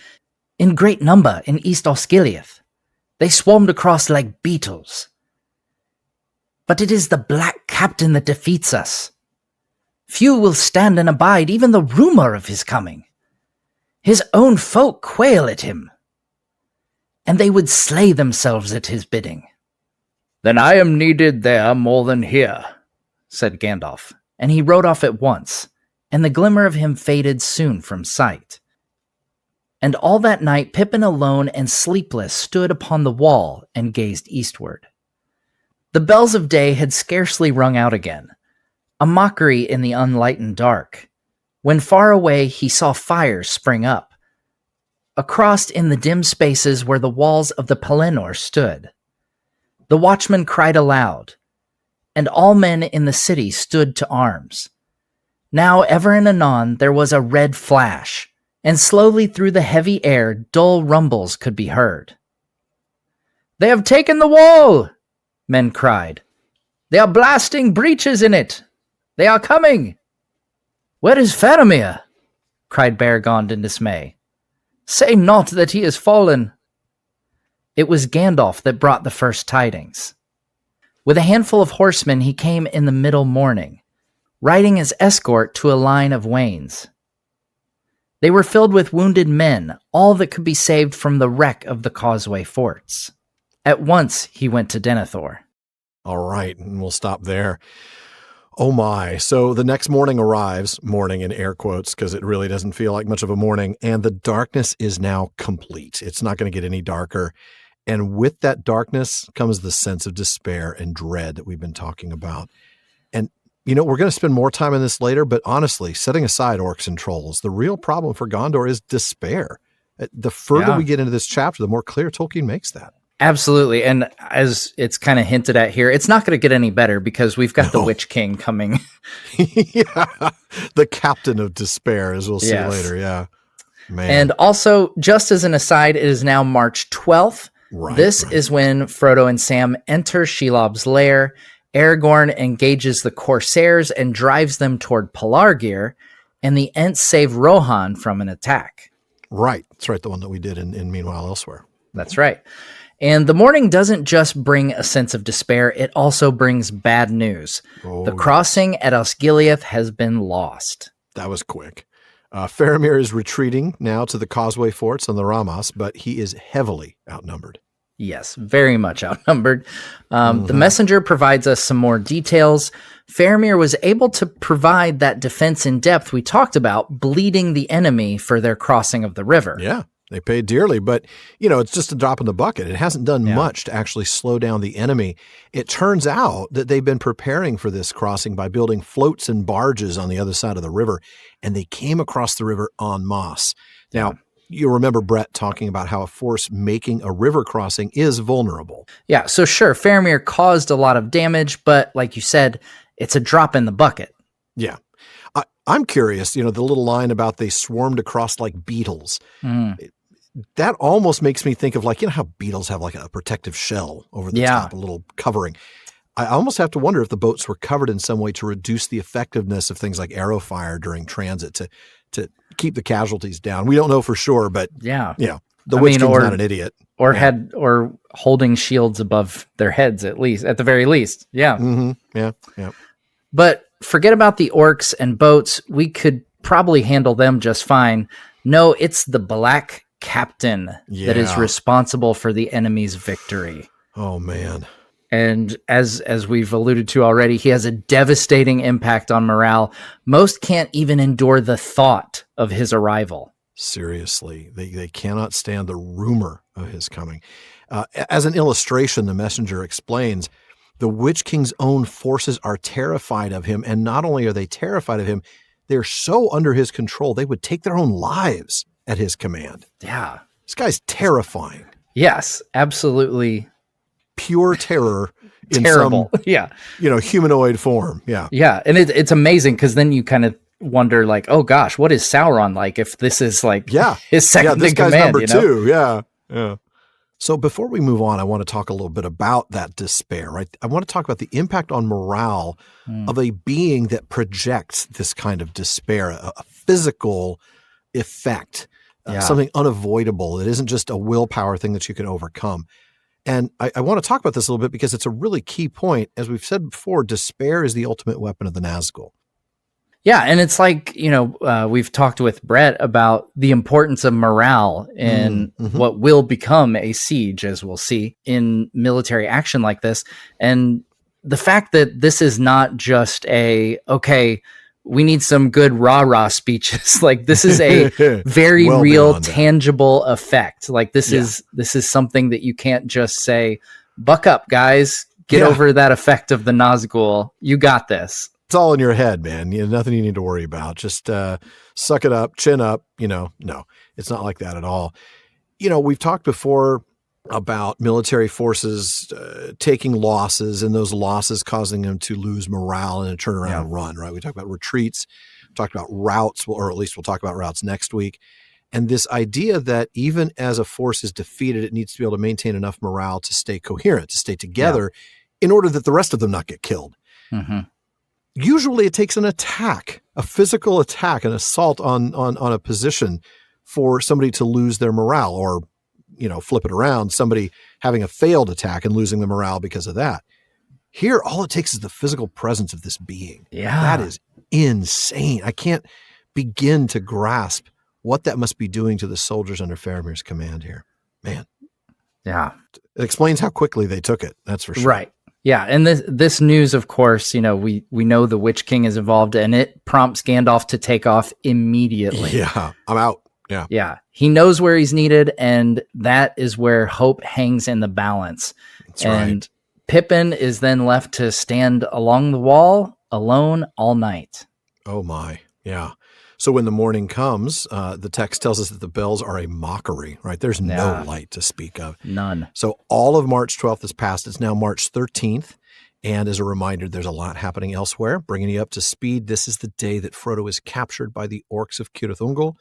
in great number in East Osgiliath. They swarmed across like beetles. But it is the Black Captain that defeats us. Few will stand and abide even the rumor of his coming. His own folk quail at him, and they would slay themselves at his bidding. Then I am needed there more than here, said Gandalf, and he rode off at once, and the glimmer of him faded soon from sight. And all that night Pippin alone and sleepless stood upon the wall and gazed eastward. The bells of day had scarcely rung out again, a mockery in the unlightened dark, when far away he saw fires spring up, across in the dim spaces where the walls of the Pelennor stood. The watchman cried aloud, and all men in the city stood to arms. Now ever and anon there was a red flash, and slowly through the heavy air dull rumbles could be heard. They have taken the wall, men cried. They are blasting breaches in it. They are coming. Where is Faramir? Cried Beregond in dismay. Say not that he is fallen. It was Gandalf that brought the first tidings. With a handful of horsemen he came in the middle morning, riding as escort to a line of wains. They were filled with wounded men, all that could be saved from the wreck of the causeway forts. At once he went to Denethor. All right, and we'll stop there. Oh my. So the next morning arrives, morning in air quotes, because it really doesn't feel like much of a morning, and the darkness is now complete. It's not going to get any darker. And with that darkness comes the sense of despair and dread that we've been talking about. And we're going to spend more time on this later, but honestly, setting aside orcs and trolls, the real problem for Gondor is despair. The further we get into this chapter, the more clear Tolkien makes that. Absolutely. And as it's kind of hinted at here, it's not going to get any better because we've got the Witch King coming. Yeah. The captain of despair, as we'll see later. Yeah. Man. And also, just as an aside, it is now March 12th. This is when Frodo and Sam enter Shelob's lair. Aragorn engages the Corsairs and drives them toward Pelargir, and the Ents save Rohan from an attack. Right. That's right. The one that we did in Meanwhile Elsewhere. That's right. And the morning doesn't just bring a sense of despair, it also brings bad news. The crossing at Osgiliath has been lost. That was quick. Faramir is retreating now to the causeway forts on the Ramas, but he is heavily outnumbered. Yes, very much outnumbered. The messenger provides us some more details. Faramir was able to provide that defense in depth we talked about, bleeding the enemy for their crossing of the river. Yeah. They paid dearly, but, it's just a drop in the bucket. It hasn't done much to actually slow down the enemy. It turns out that they've been preparing for this crossing by building floats and barges on the other side of the river, and they came across the river en masse. Now, you remember Bret talking about how a force making a river crossing is vulnerable. Yeah, so sure, Faramir caused a lot of damage, but like you said, it's a drop in the bucket. Yeah. I'm curious, the little line about they swarmed across like beetles. That almost makes me think of how beetles have a protective shell over the top, a little covering. I almost have to wonder if the boats were covered in some way to reduce the effectiveness of things like arrow fire during transit to keep the casualties down. We don't know for sure, but the Witch King's not an idiot. Or holding shields above their heads, at the very least. Yeah. Mm-hmm. Yeah. But forget about the orcs and boats. We could probably handle them just fine. No, it's the Black Captain that is responsible for the enemy's victory. Oh, man. And as we've alluded to already, he has a devastating impact on morale. Most can't even endure the thought of his arrival. Seriously, they cannot stand the rumor of his coming. As an illustration, the messenger explains, the Witch King's own forces are terrified of him, and not only are they terrified of him, they're so under his control, they would take their own lives at his command. Yeah. This guy's terrifying. Yes, absolutely. Pure terror in Terrible. some, humanoid form. Yeah. Yeah. And it's amazing because then you kind of wonder oh gosh, what is Sauron like if this is his second this in guy's command, number 2. Yeah. So before we move on, I want to talk a little bit about that despair, right? I want to talk about the impact on morale of a being that projects this kind of despair, a physical effect, something unavoidable. It isn't just a willpower thing that you can overcome. And I want to talk about this a little bit because it's a really key point. As we've said before, despair is the ultimate weapon of the Nazgul. Yeah, and it's we've talked with Bret about the importance of morale in what will become a siege, as we'll see, in military action like this. And the fact that this is not just we need some good rah-rah speeches. This is a very real, tangible effect. This is something that you can't just say, buck up, guys, get over that effect of the Nazgul. You got this. It's all in your head, man. Nothing you need to worry about. Just suck it up, chin up. No, it's not like that at all. We've talked before about military forces taking losses and those losses causing them to lose morale and to turn around and run, right? We talked about retreats, talked about routes, or at least we'll talk about routes next week. And this idea that even as a force is defeated, it needs to be able to maintain enough morale to stay coherent, to stay together in order that the rest of them not get killed. Mm-hmm. Usually it takes an attack, a physical attack, an assault on a position for somebody to lose their morale, or, flip it around, somebody having a failed attack and losing the morale because of that. Here, all it takes is the physical presence of this being. Yeah. That is insane. I can't begin to grasp what that must be doing to the soldiers under Faramir's command here. Man. Yeah. It explains how quickly they took it. That's for sure. Right. Yeah, and this news, of course, we know the Witch King is involved, and it prompts Gandalf to take off immediately. Yeah, I'm out. Yeah. Yeah, he knows where he's needed, and that is where hope hangs in the balance. That's and right. Pippin is then left to stand along the wall alone all night. Oh my, yeah. So when the morning comes, the text tells us that the bells are a mockery, right? There's no light to speak of. None. So all of March 12th has passed. It's now March 13th. And as a reminder, there's a lot happening elsewhere. Bringing you up to speed, this is the day that Frodo is captured by the orcs of Cirith Ungol.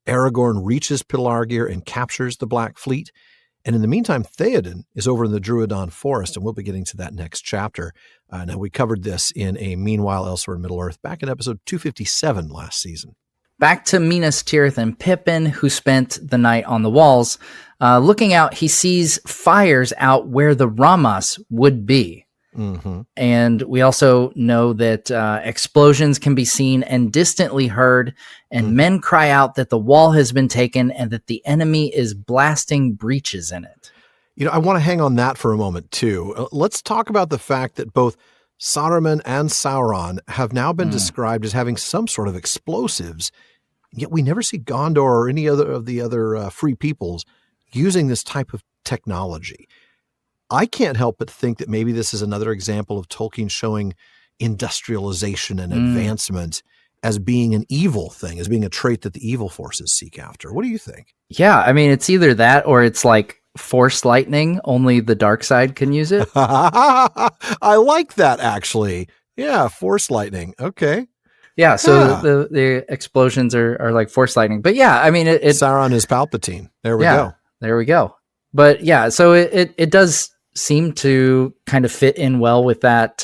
Aragorn reaches Pelargir and captures the Black Fleet. And in the meantime, Theoden is over in the Druidon Forest, and we'll be getting to that next chapter. Now, we covered this in a Meanwhile Elsewhere in Middle-earth back in episode 257 last season. Back to Minas Tirith and Pippin, who spent the night on the walls. Looking out, he sees fires out where the Rammas would be. Mm-hmm. And we also know that explosions can be seen and distantly heard, and men cry out that the wall has been taken and that the enemy is blasting breaches in it. I want to hang on that for a moment, too. Let's talk about the fact that both Saruman and Sauron have now been described as having some sort of explosives Yet we never see Gondor or any other of the other free peoples using this type of technology. I can't help but think that maybe this is another example of Tolkien showing industrialization and advancement as being an evil thing, as being a trait that the evil forces seek after. What do you think? Yeah, I mean, it's either that or it's like force lightning, only the dark side can use it. I like that, actually. Yeah, force lightning. Okay. Yeah, so the explosions are like force lightning. But yeah, I mean, Sauron is Palpatine. There we go. There we go. But yeah, so it does seem to kind of fit in well with that,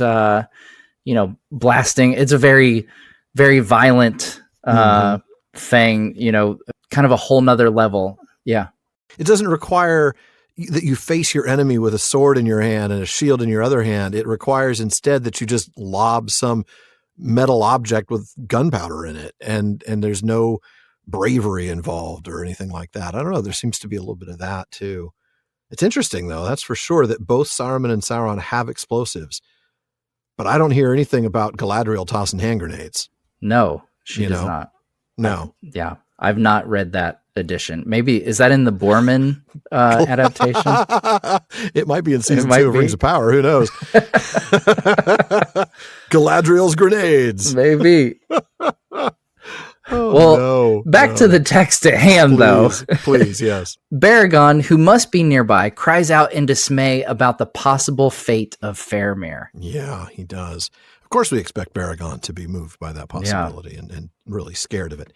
blasting. It's a very, very violent thing, kind of a whole nother level. Yeah. It doesn't require that you face your enemy with a sword in your hand and a shield in your other hand. It requires instead that you just lob some metal object with gunpowder in it, and there's no bravery involved or anything like that. I don't know. There seems to be a little bit of that too. It's interesting, though, that's for sure, that both Saruman and Sauron have explosives, but I don't hear anything about Galadriel tossing hand grenades. No, she does not. No. Yeah, I've not read that edition. Maybe, is that in the Borman adaptation? It might be in season 2 of Rings of Power. Who knows? Galadriel's grenades. Maybe. Back to the text at hand, though. Please, yes. Baragon, who must be nearby, cries out in dismay about the possible fate of Faramir. Yeah, he does. Of course, we expect Baragon to be moved by that possibility and really scared of it.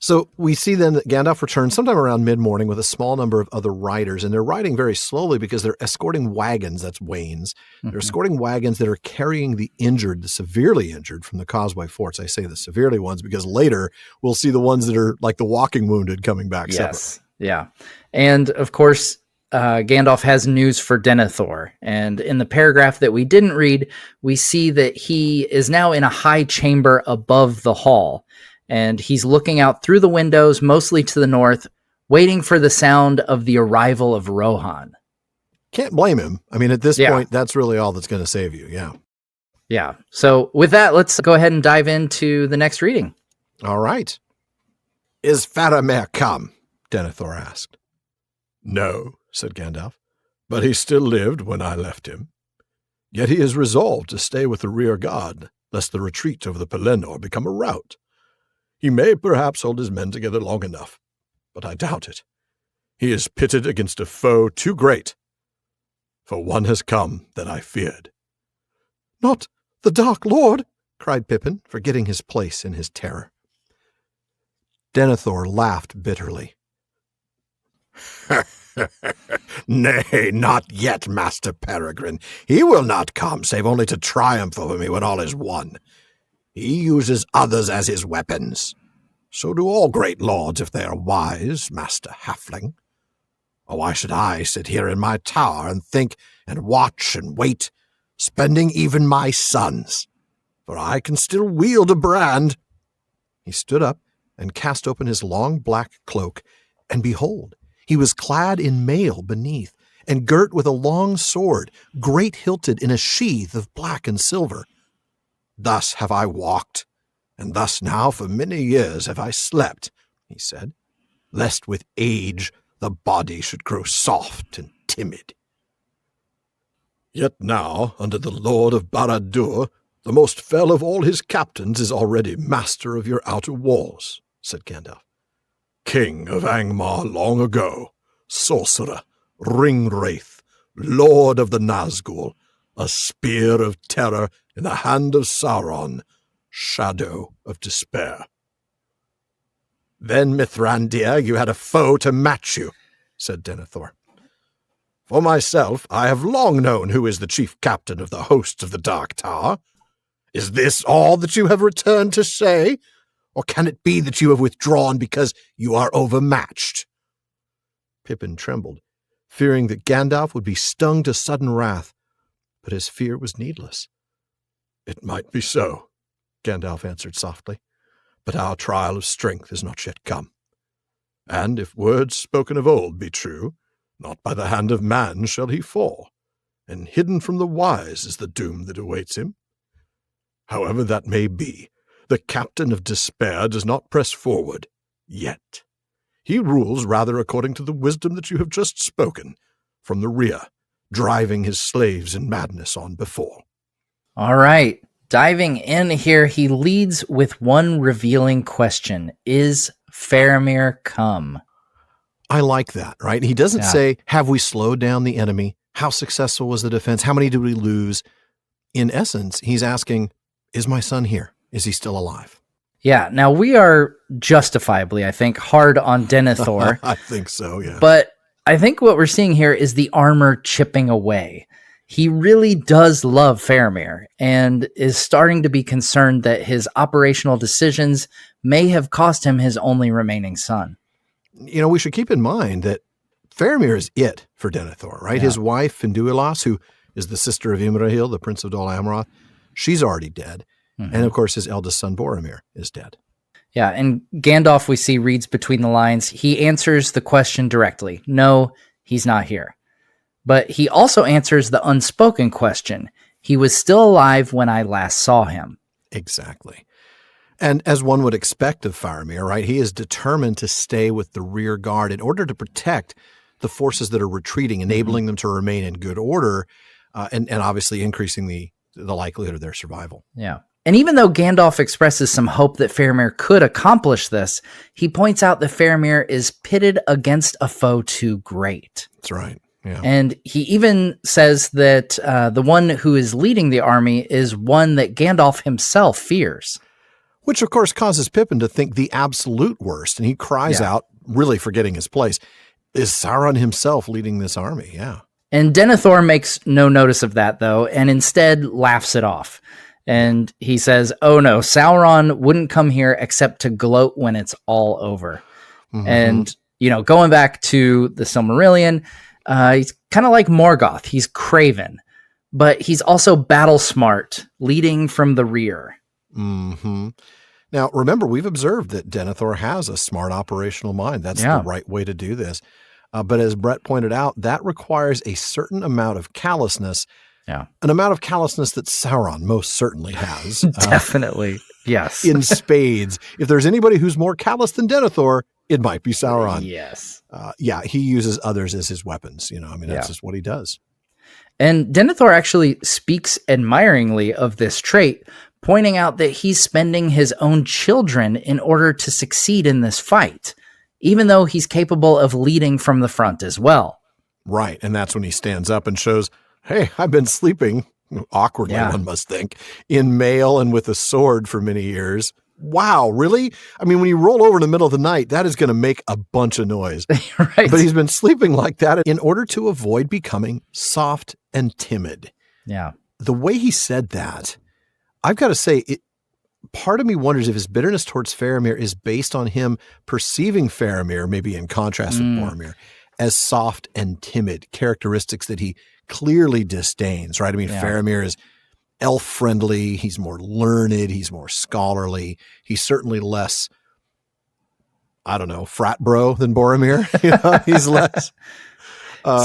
So we see then that Gandalf returns sometime around mid-morning with a small number of other riders, and they're riding very slowly because they're escorting wagons, that's wains. They're escorting wagons that are carrying the injured, the severely injured from the Causeway forts. I say the severely ones because later we'll see the ones that are like the walking wounded coming back separately. Yeah. And of course, Gandalf has news for Denethor. And in the paragraph that we didn't read, we see that he is now in a high chamber above the hall. And he's looking out through the windows, mostly to the north, waiting for the sound of the arrival of Rohan. Can't blame him. I mean, at this point, that's really all that's going to save you. Yeah. Yeah. So with that, let's go ahead and dive into the next reading. All right. Is Faramir come? Denethor asked. No, said Gandalf, but he still lived when I left him. Yet he is resolved to stay with the rear guard, lest the retreat over the Pelennor become a rout. He may perhaps hold his men together long enough, but I doubt it. He is pitted against a foe too great, for one has come that I feared. Not the Dark Lord, cried Pippin, forgetting his place in his terror. Denethor laughed bitterly. Nay, not yet, Master Peregrine. He will not come, save only to triumph over me when all is won. He uses others as his weapons. So do all great lords if they are wise, Master Halfling. Or why should I sit here in my tower and think and watch and wait, spending even my sons? For I can still wield a brand. He stood up and cast open his long black cloak, and behold, he was clad in mail beneath, and girt with a long sword, great-hilted in a sheath of black and silver. Thus have I walked, and thus now for many years have I slept, he said, lest with age the body should grow soft and timid. Yet now, under the Lord of Barad-dûr, the most fell of all his captains is already master of your outer walls, said Gandalf. King of Angmar long ago, sorcerer, ring-wraith, lord of the Nazgul, a spear of terror in the hand of Sauron, shadow of despair. Then, Mithrandir, you had a foe to match you, said Denethor. For myself, I have long known who is the chief captain of the hosts of the Dark Tower. Is this all that you have returned to say? Or can it be that you have withdrawn because you are overmatched? Pippin trembled, fearing that Gandalf would be stung to sudden wrath, but his fear was needless. It might be so, Gandalf answered softly, but our trial of strength is not yet come. And if words spoken of old be true, not by the hand of man shall he fall, and hidden from the wise is the doom that awaits him. However that may be, The captain of despair does not press forward, yet. He rules rather according to the wisdom that you have just spoken, from the rear, driving his slaves in madness on before. All right. Diving in here, he leads with one revealing question. Is Faramir come? I like that, right? He doesn't say, have we slowed down the enemy? How successful was the defense? How many did we lose? In essence, he's asking, is my son here? Is he still alive? Yeah. Now, we are justifiably, I think, hard on Denethor. I think so, yeah. But I think what we're seeing here is the armor chipping away. He really does love Faramir and is starting to be concerned that his operational decisions may have cost him his only remaining son. You know, we should keep in mind that Faramir is it for Denethor, right? Yeah. His wife, Finduilas, who is the sister of Imrahil, the prince of Dol Amroth, she's already dead. Mm-hmm. And of course, his eldest son, Boromir, is dead. Yeah, and Gandalf, we see, reads between the lines. He answers the question directly. No, he's not here. But he also answers the unspoken question. He was still alive when I last saw him. Exactly. And as one would expect of Faramir, right, he is determined to stay with the rear guard in order to protect the forces that are retreating, enabling them to remain in good order, and obviously increasing the likelihood of their survival. Yeah. And even though Gandalf expresses some hope that Faramir could accomplish this, he points out that Faramir is pitted against a foe too great. That's right. Yeah. And he even says that the one who is leading the army is one that Gandalf himself fears. Which, of course, causes Pippin to think the absolute worst. And he cries out, really forgetting his place, is Sauron himself leading this army? Yeah. And Denethor makes no notice of that, though, and instead laughs it off. And he says, oh no, Sauron wouldn't come here except to gloat when it's all over. Mm-hmm. And, you know, going back to the Silmarillion, he's kind of like Morgoth. He's craven, but he's also battle smart, leading from the rear. Mm-hmm. Now, remember, we've observed that Denethor has a smart operational mind. That's the right way to do this. But as Bret pointed out, that requires a certain amount of callousness. Yeah. An amount of callousness that Sauron most certainly has. Definitely. Yes. In spades. If there's anybody who's more callous than Denethor, it might be Sauron. Yes. He uses others as his weapons. You know, I mean, that's just what he does. And Denethor actually speaks admiringly of this trait, pointing out that he's spending his own children in order to succeed in this fight, even though he's capable of leading from the front as well. Right. And that's when he stands up and shows, hey, I've been sleeping, awkwardly, one must think, in mail and with a sword for many years. Wow, really? I mean, when you roll over in the middle of the night, that is going to make a bunch of noise. Right. But he's been sleeping like that in order to avoid becoming soft and timid. Yeah. The way he said that, I've got to say, part of me wonders if his bitterness towards Faramir is based on him perceiving Faramir, maybe in contrast with Boromir, as soft and timid, characteristics that he clearly disdains, right? I mean, Faramir is elf-friendly, he's more learned, he's more scholarly, he's certainly less, I don't know, frat bro than Boromir. You know, he's less...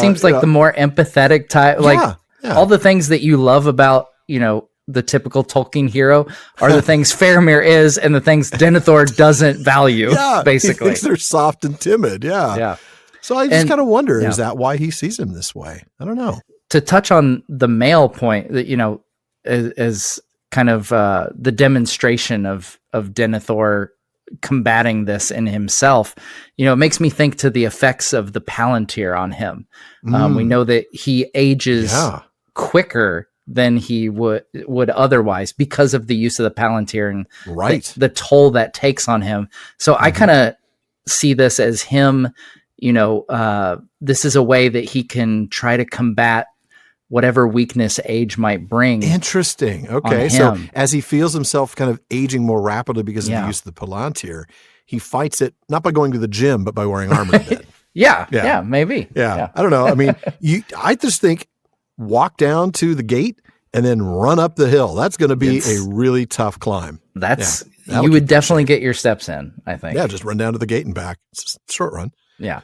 Seems like the more empathetic type, like all the things that you love about, you know, the typical Tolkien hero are the things Faramir is and the things Denethor doesn't value, basically. He thinks they're soft and timid, Yeah. So I just kind of wonder, is that why he sees him this way? I don't know. To touch on the male point, that, you know, as kind of the demonstration of Denethor combating this in himself, you know, it makes me think to the effects of the Palantir on him. We know that he ages quicker than he would otherwise because of the use of the Palantir and the toll that takes on him. So I kind of see this as him, you know, this is a way that he can try to combat whatever weakness age might bring. Interesting. Okay. So as he feels himself kind of aging more rapidly because of the use of the Palantir, he fights it not by going to the gym, but by wearing armor to bed. Yeah, maybe. Yeah. I don't know. I mean, I just think walk down to the gate and then run up the hill. That's going to be a really tough climb. You would definitely get your steps in, I think. Yeah, just run down to the gate and back. It's a short run. Yeah.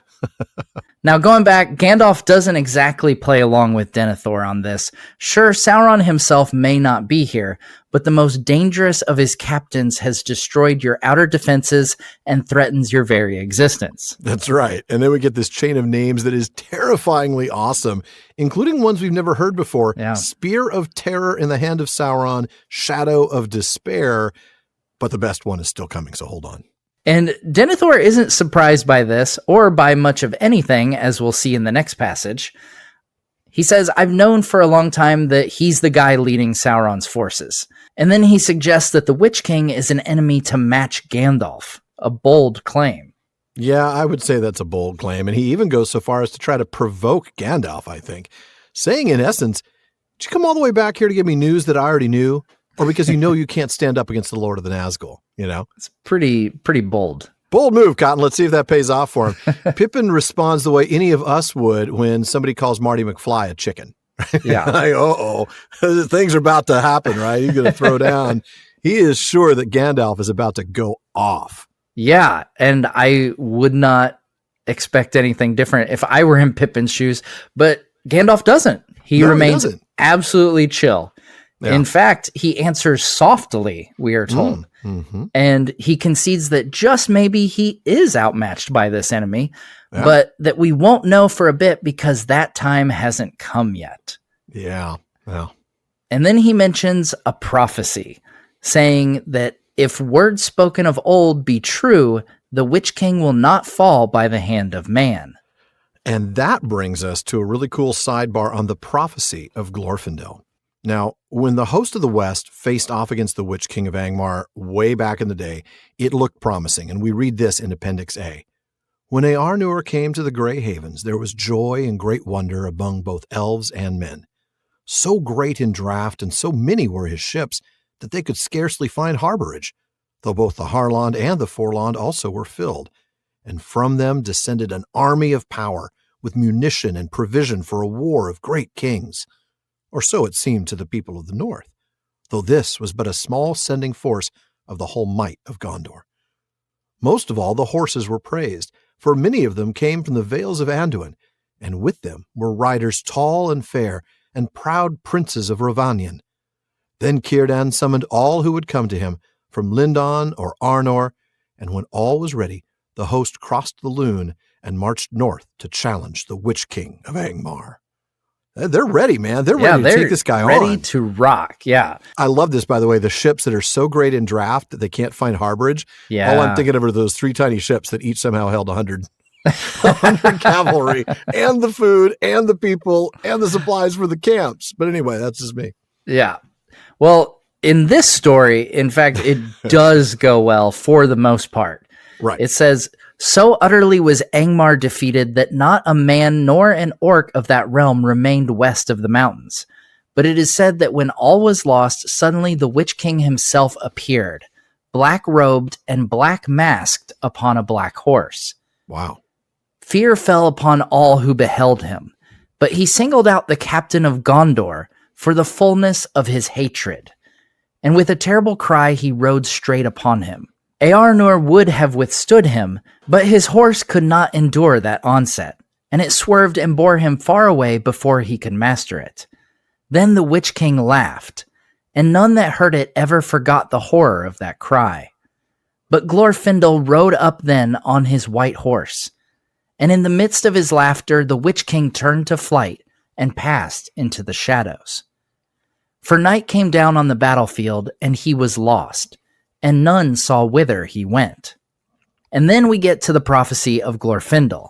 Now, going back, Gandalf doesn't exactly play along with Denethor on this. Sure, Sauron himself may not be here, but the most dangerous of his captains has destroyed your outer defenses and threatens your very existence. That's right. And then we get this chain of names that is terrifyingly awesome, including ones we've never heard before. Yeah. Spear of Terror in the Hand of Sauron, Shadow of Despair. But the best one is still coming, so hold on. And Denethor isn't surprised by this, or by much of anything, as we'll see in the next passage. He says, I've known for a long time that he's the guy leading Sauron's forces. And then he suggests that the Witch King is an enemy to match Gandalf. A bold claim. Yeah, I would say that's a bold claim. And he even goes so far as to try to provoke Gandalf, I think. Saying, in essence, did you come all the way back here to give me news that I already knew? Or because you know you can't stand up against the Lord of the Nazgul, you know? It's pretty bold. Bold move, Cotton. Let's see if that pays off for him. Pippin responds the way any of us would when somebody calls Marty McFly a chicken. Yeah. Like, things are about to happen, right? He's going to throw down. He is sure that Gandalf is about to go off. Yeah, and I would not expect anything different if I were in Pippin's shoes, but Gandalf doesn't. He remains absolutely chill. Yeah. In fact, he answers softly, we are told. And he concedes that just maybe he is outmatched by this enemy, but that we won't know for a bit because that time hasn't come yet. Yeah. Well. And then he mentions a prophecy, saying that if words spoken of old be true, the Witch King will not fall by the hand of man. And that brings us to a really cool sidebar on the prophecy of Glorfindel. Now, when the host of the West faced off against the Witch King of Angmar way back in the day, it looked promising, and we read this in Appendix A. When Eärnur came to the Grey Havens, there was joy and great wonder among both elves and men. So great in draught and so many were his ships that they could scarcely find harborage, though both the Harland and the Forland also were filled, and from them descended an army of power with munition and provision for a war of great kings. Or so it seemed to the people of the north, though this was but a small sending force of the whole might of Gondor. Most of all, the horses were praised, for many of them came from the vales of Anduin, and with them were riders tall and fair, and proud princes of Rhovanion. Then Círdan summoned all who would come to him, from Lindon or Arnor, and when all was ready, the host crossed the Lune and marched north to challenge the Witch King of Angmar. They're ready, man. They're ready to take this guy on. Ready to rock, yeah. I love this, by the way, the ships that are so great in draft that they can't find harborage. Yeah. All I'm thinking of are those three tiny ships that each somehow held 100 cavalry and the food and the people and the supplies for the camps. But anyway, that's just me. Yeah. Well, in this story, in fact, it does go well for the most part. Right. It says, so utterly was Angmar defeated that not a man nor an orc of that realm remained west of the mountains. But it is said that when all was lost, suddenly the Witch King himself appeared, black-robed and black-masked upon a black horse. Wow. Fear fell upon all who beheld him, but he singled out the captain of Gondor for the fullness of his hatred. And with a terrible cry he rode straight upon him. Eärnur would have withstood him, but his horse could not endure that onset, and it swerved and bore him far away before he could master it. Then the Witch King laughed, and none that heard it ever forgot the horror of that cry. But Glorfindel rode up then on his white horse, and in the midst of his laughter the Witch King turned to flight and passed into the shadows. For night came down on the battlefield, and he was lost, and none saw whither he went. And then we get to the prophecy of Glorfindel.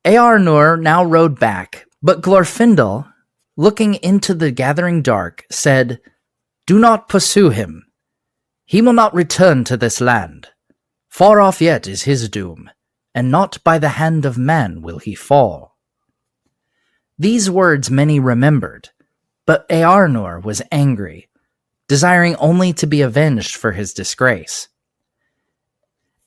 Eärnur now rode back, but Glorfindel, looking into the gathering dark, said, "Do not pursue him. He will not return to this land. Far off yet is his doom, and not by the hand of man will he fall." These words many remembered, but Eärnur was angry, desiring only to be avenged for his disgrace.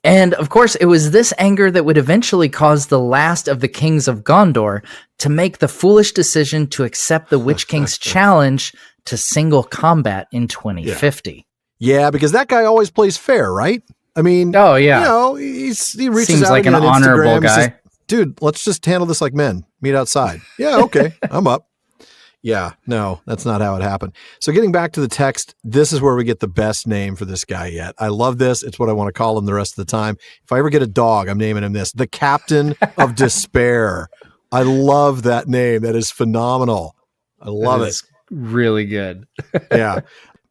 And, of course, it was this anger that would eventually cause the last of the kings of Gondor to make the foolish decision to accept the Witch King's challenge to single combat in 2050. Yeah, because that guy always plays fair, right? I mean, Oh, yeah. you know, he reaches Seems out like to me an on honorable Instagram, he guy. says, dude, let's just handle this like men. Meet outside. Yeah, okay, I'm up. Yeah, no, that's not how it happened. So getting back to the text, this is where we get the best name for this guy yet. I love this. It's what I want to call him the rest of the time. If I ever get a dog, I'm naming him this, the Captain of Despair. I love that name. That is phenomenal. I love it. Really good. Yeah.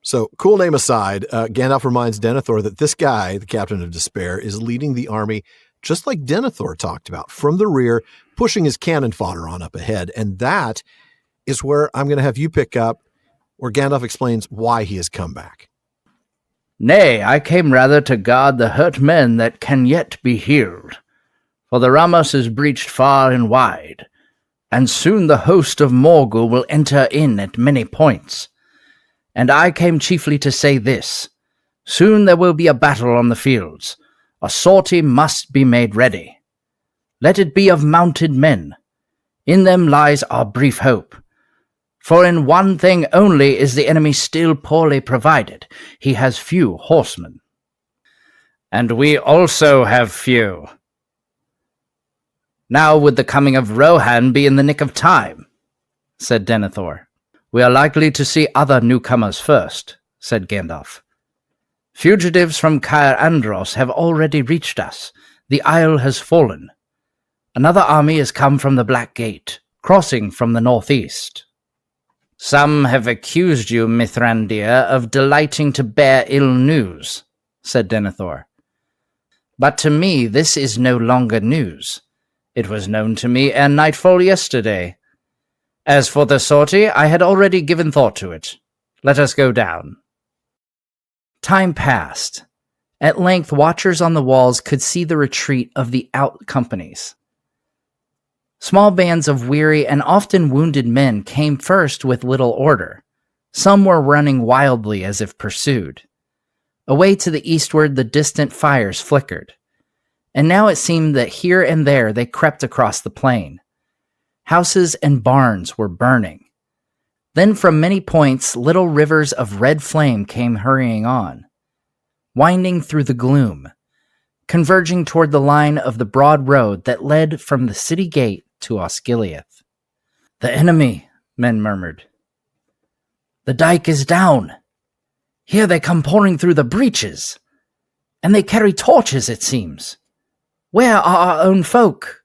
So cool name aside, Gandalf reminds Denethor that this guy, the Captain of Despair, is leading the army just like Denethor talked about, from the rear, pushing his cannon fodder on up ahead. And that is where I'm going to have you pick up, where Gandalf explains why he has come back. Nay, I came rather to guard the hurt men that can yet be healed. For the Ramos is breached far and wide, and soon the host of Morgul will enter in at many points. And I came chiefly to say this: soon there will be a battle on the fields. A sortie must be made ready. Let it be of mounted men. In them lies our brief hope. For in one thing only is the enemy still poorly provided. He has few horsemen. And we also have few. Now would the coming of Rohan be in the nick of time, said Denethor. We are likely to see other newcomers first, said Gandalf. Fugitives from Caer Andros have already reached us. The Isle has fallen. Another army has come from the Black Gate, crossing from the northeast. Some have accused you, Mithrandir, of delighting to bear ill news, said Denethor. But to me this is no longer news. It was known to me ere nightfall yesterday. As for the sortie, I had already given thought to it. Let us go down. Time passed. At length, watchers on the walls could see the retreat of the out companies. Small bands of weary and often wounded men came first with little order. Some were running wildly as if pursued. Away to the eastward the distant fires flickered, and now it seemed that here and there they crept across the plain. Houses and barns were burning. Then from many points little rivers of red flame came hurrying on, winding through the gloom, converging toward the line of the broad road that led from the city gate to Osgiliath. The enemy, men murmured. The dike is down. Here they come pouring through the breaches. And they carry torches, it seems. Where are our own folk?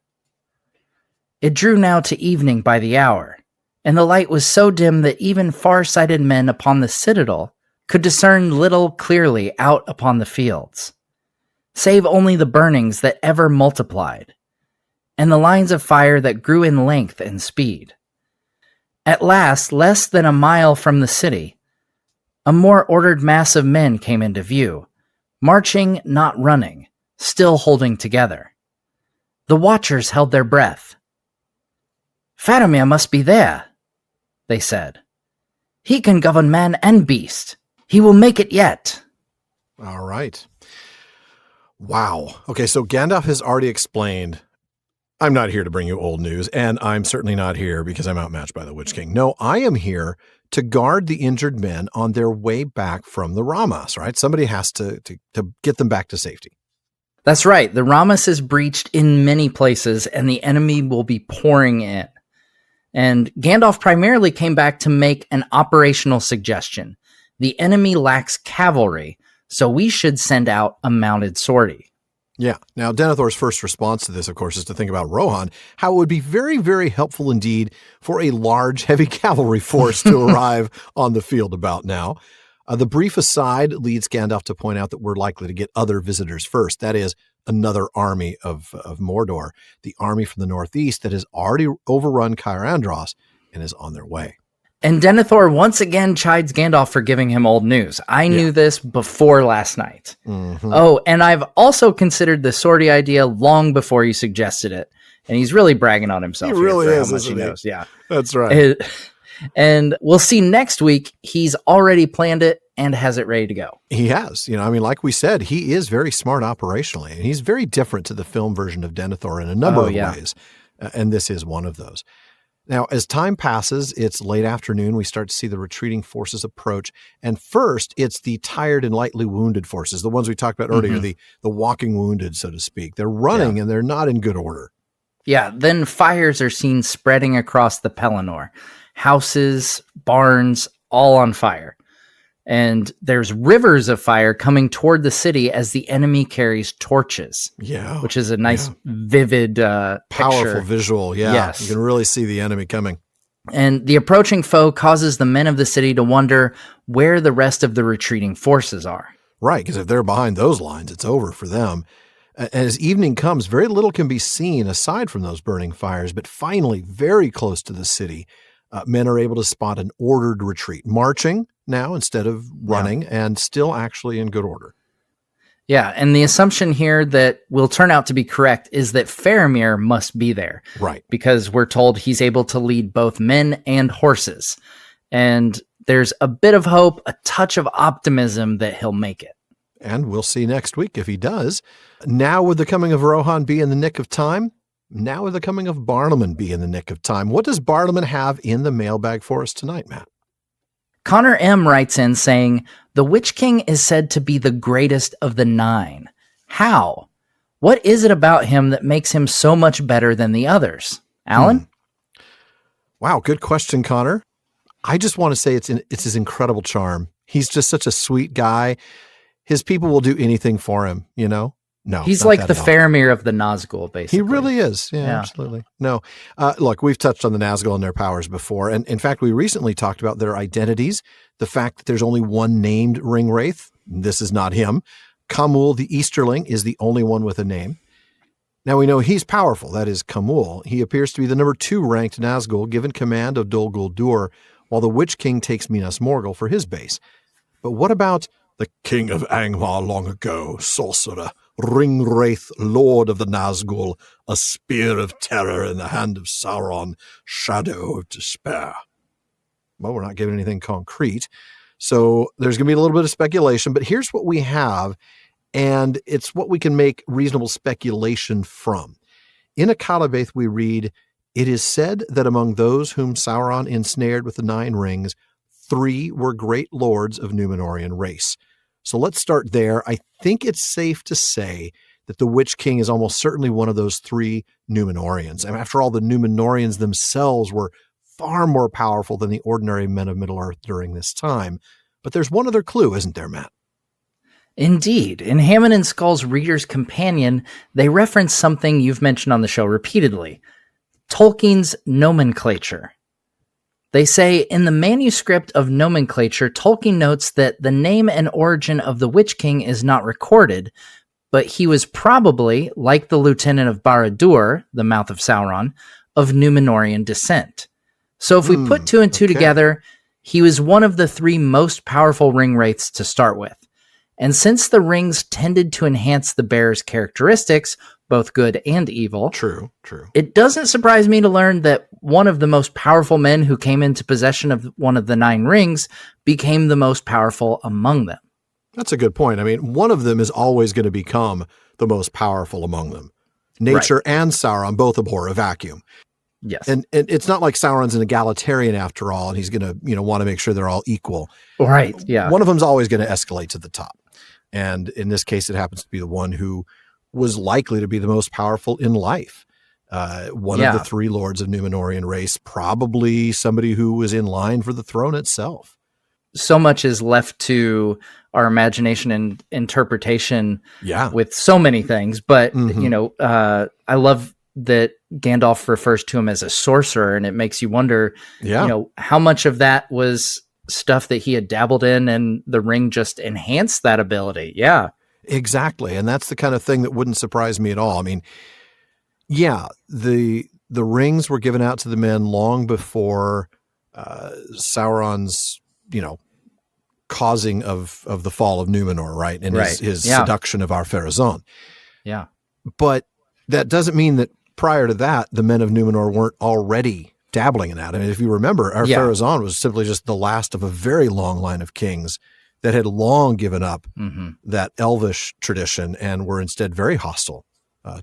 It drew now to evening by the hour, and the light was so dim that even far-sighted men upon the citadel could discern little clearly out upon the fields, save only the burnings that ever multiplied, and the lines of fire that grew in length and speed. At last, less than a mile from the city, a more ordered mass of men came into view, marching, not running, still holding together. The watchers held their breath. Faramir must be there, they said. He can govern man and beast. He will make it yet. All right. Wow. Okay, so Gandalf has already explained, I'm not here to bring you old news, and I'm certainly not here because I'm outmatched by the Witch King. No, I am here to guard the injured men on their way back from the Ramas, right? Somebody has to get them back to safety. That's right. The Ramas is breached in many places, and the enemy will be pouring in. And Gandalf primarily came back to make an operational suggestion. The enemy lacks cavalry, so we should send out a mounted sortie. Yeah. Now, Denethor's first response to this, of course, is to think about Rohan, how it would be very, very helpful indeed for a large, heavy cavalry force to arrive on the field about now. The brief aside leads Gandalf to point out that we're likely to get other visitors first. That is, another army of Mordor, the army from the northeast that has already overrun Caer Andros and is on their way. And Denethor once again chides Gandalf for giving him old news. I knew this before last night. Mm-hmm. Oh, and I've also considered the sortie idea long before you suggested it. And he's really bragging on himself. He really is, how much he knows. Yeah, that's right. And we'll see next week. He's already planned it and has it ready to go. He has. You know, I mean, like we said, he is very smart operationally, and he's very different to the film version of Denethor in a number of ways. And this is one of those. Now, as time passes, it's late afternoon. We start to see the retreating forces approach. And first, it's the tired and lightly wounded forces, the ones we talked about earlier, the walking wounded, so to speak. They're running and they're not in good order. Yeah, then fires are seen spreading across the Pelennor. Houses, barns, all on fire. And there's rivers of fire coming toward the city as the enemy carries torches. Yeah. Which is a nice, vivid powerful picture. visual. Yeah. Yes. You can really see the enemy coming. And the approaching foe causes the men of the city to wonder where the rest of the retreating forces are. Right, because if they're behind those lines, it's over for them. As evening comes, very little can be seen aside from those burning fires. But finally, very close to the city, men are able to spot an ordered retreat, marching now instead of running, and still actually in good order. Yeah, and the assumption here that will turn out to be correct is that Faramir must be there. Right. Because we're told he's able to lead both men and horses. And there's a bit of hope, a touch of optimism that he'll make it. And we'll see next week if he does. Now would the coming of Rohan be in the nick of time? Now would the coming of Bartleman be in the nick of time? What does Bartleman have in the mailbag for us tonight, Matt? Connor M. writes in saying, the Witch King is said to be the greatest of the 9. How? What is it about him that makes him so much better than the others? Alan? Wow, good question, Connor. I just want to say it's his incredible charm. He's just such a sweet guy. His people will do anything for him, you know? No. He's like the Faramir of the Nazgul, basically. He really is. Yeah. Absolutely. No. Look, we've touched on the Nazgul and their powers before. And in fact, we recently talked about their identities. The fact that there's only one named ring wraith. This is not him. Khamul, the Easterling, is the only one with a name. Now we know he's powerful. That is Khamul. He appears to be the number 2 ranked Nazgul, given command of Dol Guldur, while the Witch King takes Minas Morgul for his base. But what about the King of Angmar long ago, sorcerer, ring wraith, lord of the Nazgul, a spear of terror in the hand of Sauron, shadow of despair? Well, we're not giving anything concrete, so there's going to be a little bit of speculation, but here's what we have, and it's what we can make reasonable speculation from. In Akalabaith we read, it is said that among those whom Sauron ensnared with the 9 rings, 3 were great lords of Númenorian race. So let's start there. I think it's safe to say that the Witch King is almost certainly one of those 3 Númenorians. And after all, the Númenorians themselves were far more powerful than the ordinary men of Middle-earth during this time. But there's one other clue, isn't there, Matt? Indeed. In Hammond and Skull's Reader's Companion, they reference something you've mentioned on the show repeatedly, Tolkien's nomenclature. They say, in the manuscript of nomenclature, Tolkien notes that the name and origin of the Witch King is not recorded, but he was probably, like the lieutenant of Barad-dûr, the mouth of Sauron, of Númenorian descent. So if we put 2 and 2 together, he was one of the 3 most powerful ring wraiths to start with. And since the rings tended to enhance the bearer's characteristics, both good and evil. True. It doesn't surprise me to learn that one of the most powerful men who came into possession of one of the 9 rings became the most powerful among them. That's a good point. I mean, one of them is always going to become the most powerful among them. Nature and Sauron both abhor a vacuum. Yes. And it's not like Sauron's an egalitarian after all, and he's going to, want to make sure they're all equal. Right, yeah. One of them's always going to escalate to the top. And in this case, it happens to be the one who was likely to be the most powerful in life. One of the 3 lords of Númenorian race, probably somebody who was in line for the throne itself. So much is left to our imagination and interpretation with so many things. But, I love that Gandalf refers to him as a sorcerer, and it makes you wonder, how much of that was stuff that he had dabbled in and the ring just enhanced that ability. Yeah. Exactly. And that's the kind of thing that wouldn't surprise me at all. I mean, the rings were given out to the men long before Sauron's, causing of the fall of Númenor, right? And his seduction of Ar-Pharazôn. Yeah. But that doesn't mean that prior to that, the men of Númenor weren't already dabbling in that. I mean, if you remember, Ar-Pharazôn was simply just the last of a very long line of kings that had long given up that elvish tradition and were instead very hostile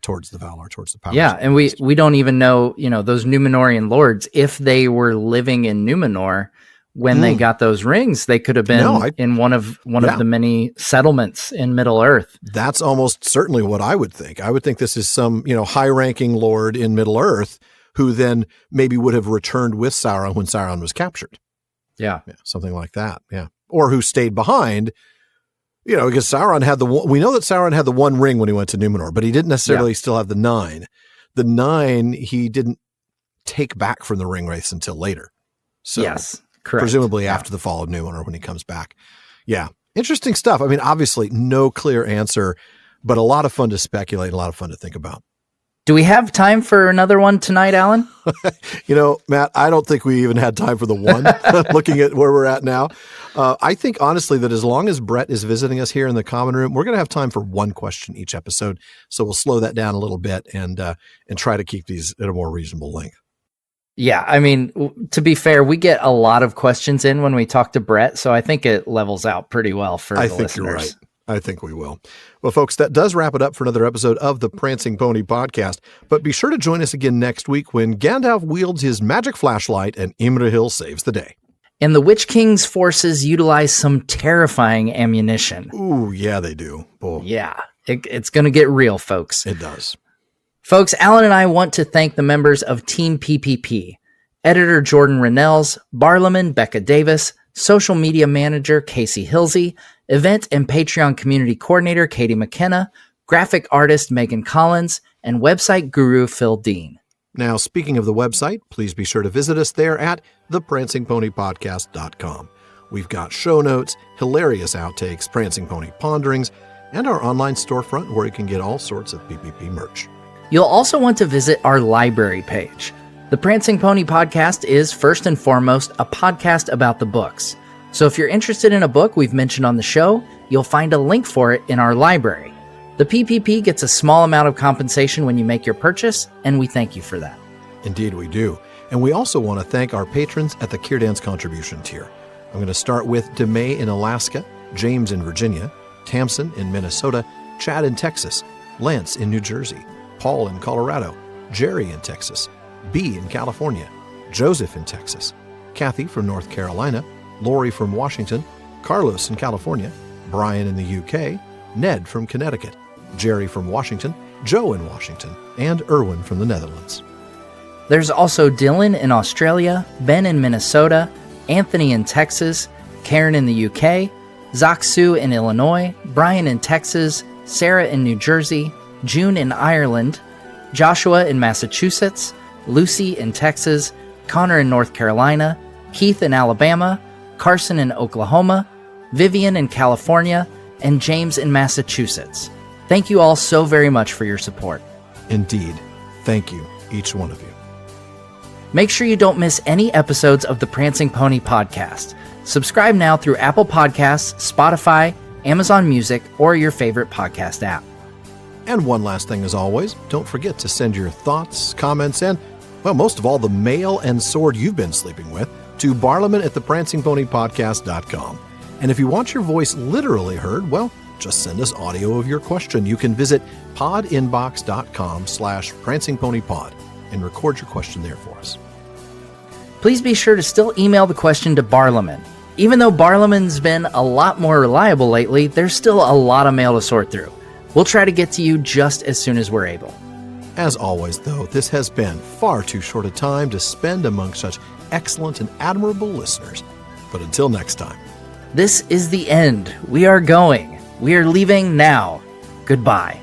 towards the Valar, towards the powers. Yeah, and we don't even know, those Númenórean lords, if they were living in Númenor when they got those rings, they could have been in one of the many settlements in Middle Earth. That's almost certainly what I would think. I would think this is some, high-ranking lord in Middle Earth who then maybe would have returned with Sauron when Sauron was captured. Yeah, something like that. Yeah, or who stayed behind. Because Sauron had we know that Sauron had the one ring when he went to Númenor, but he didn't necessarily still have the 9. The 9 he didn't take back from the ring wraiths until later. So yes, correct. Presumably after the fall of Númenor when he comes back. Yeah, interesting stuff. I mean, obviously no clear answer, but a lot of fun to speculate, a lot of fun to think about. Do we have time for another one tonight, Alan? Matt, I don't think we even had time for the one, looking at where we're at now. I think, honestly, that as long as Bret is visiting us here in the common room, we're going to have time for one question each episode. So we'll slow that down a little bit and try to keep these at a more reasonable length. Yeah, I mean, to be fair, we get a lot of questions in when we talk to Bret, so I think it levels out pretty well for the listeners. I think you're right. I think we will. Well, folks, that does wrap it up for another episode of the Prancing Pony Podcast. But be sure to join us again next week when Gandalf wields his magic flashlight and Imrahil saves the day. And the Witch King's forces utilize some terrifying ammunition. Ooh, yeah, they do. Oh. Yeah, it's going to get real, folks. It does. Folks, Alan and I want to thank the members of Team PPP, editor Jordan Rennells, Barlaman Becca Davis, social media manager Casey Hilsey, event and Patreon community coordinator Katie McKenna, graphic artist Megan Collins, and website guru Phil Dean. Now, speaking of the website, please be sure to visit us there at theprancingponypodcast.com. We've got show notes, hilarious outtakes, Prancing Pony ponderings, and our online storefront where you can get all sorts of PPP merch. You'll also want to visit our library page. The Prancing Pony Podcast is, first and foremost, a podcast about the books. So if you're interested in a book we've mentioned on the show, you'll find a link for it in our library. The PPP gets a small amount of compensation when you make your purchase, and we thank you for that. Indeed we do. And we also want to thank our patrons at the Kierdance contribution tier. I'm going to start with DeMay in Alaska, James in Virginia, Tamsin in Minnesota, Chad in Texas, Lance in New Jersey, Paul in Colorado, Jerry in Texas, B in California, Joseph in Texas, Kathy from North Carolina, Lori from Washington, Carlos in California, Brian in the UK, Ned from Connecticut, Jerry from Washington, Joe in Washington, and Erwin from the Netherlands. There's also Dylan in Australia, Ben in Minnesota, Anthony in Texas, Karen in the UK, Zaksu in Illinois, Brian in Texas, Sarah in New Jersey, June in Ireland, Joshua in Massachusetts, Lucy in Texas, Connor in North Carolina, Keith in Alabama, Carson in Oklahoma, Vivian in California, and James in Massachusetts. Thank you all so very much for your support. Indeed. Thank you, each one of you. Make sure you don't miss any episodes of the Prancing Pony Podcast. Subscribe now through Apple Podcasts, Spotify, Amazon Music, or your favorite podcast app. And one last thing as always, don't forget to send your thoughts, comments, and, well, most of all, the mail and sword you've been sleeping with to barlaman@theprancingponypodcast.com. And if you want your voice literally heard, well, just send us audio of your question. You can visit podinbox.com/prancingponypod and record your question there for us. Please be sure to still email the question to Barlaman. Even though Barlaman's been a lot more reliable lately, there's still a lot of mail to sort through. We'll try to get to you just as soon as we're able. As always, though, this has been far too short a time to spend among such excellent and admirable listeners. But until next time. This is the end. We are going. We are leaving now. Goodbye.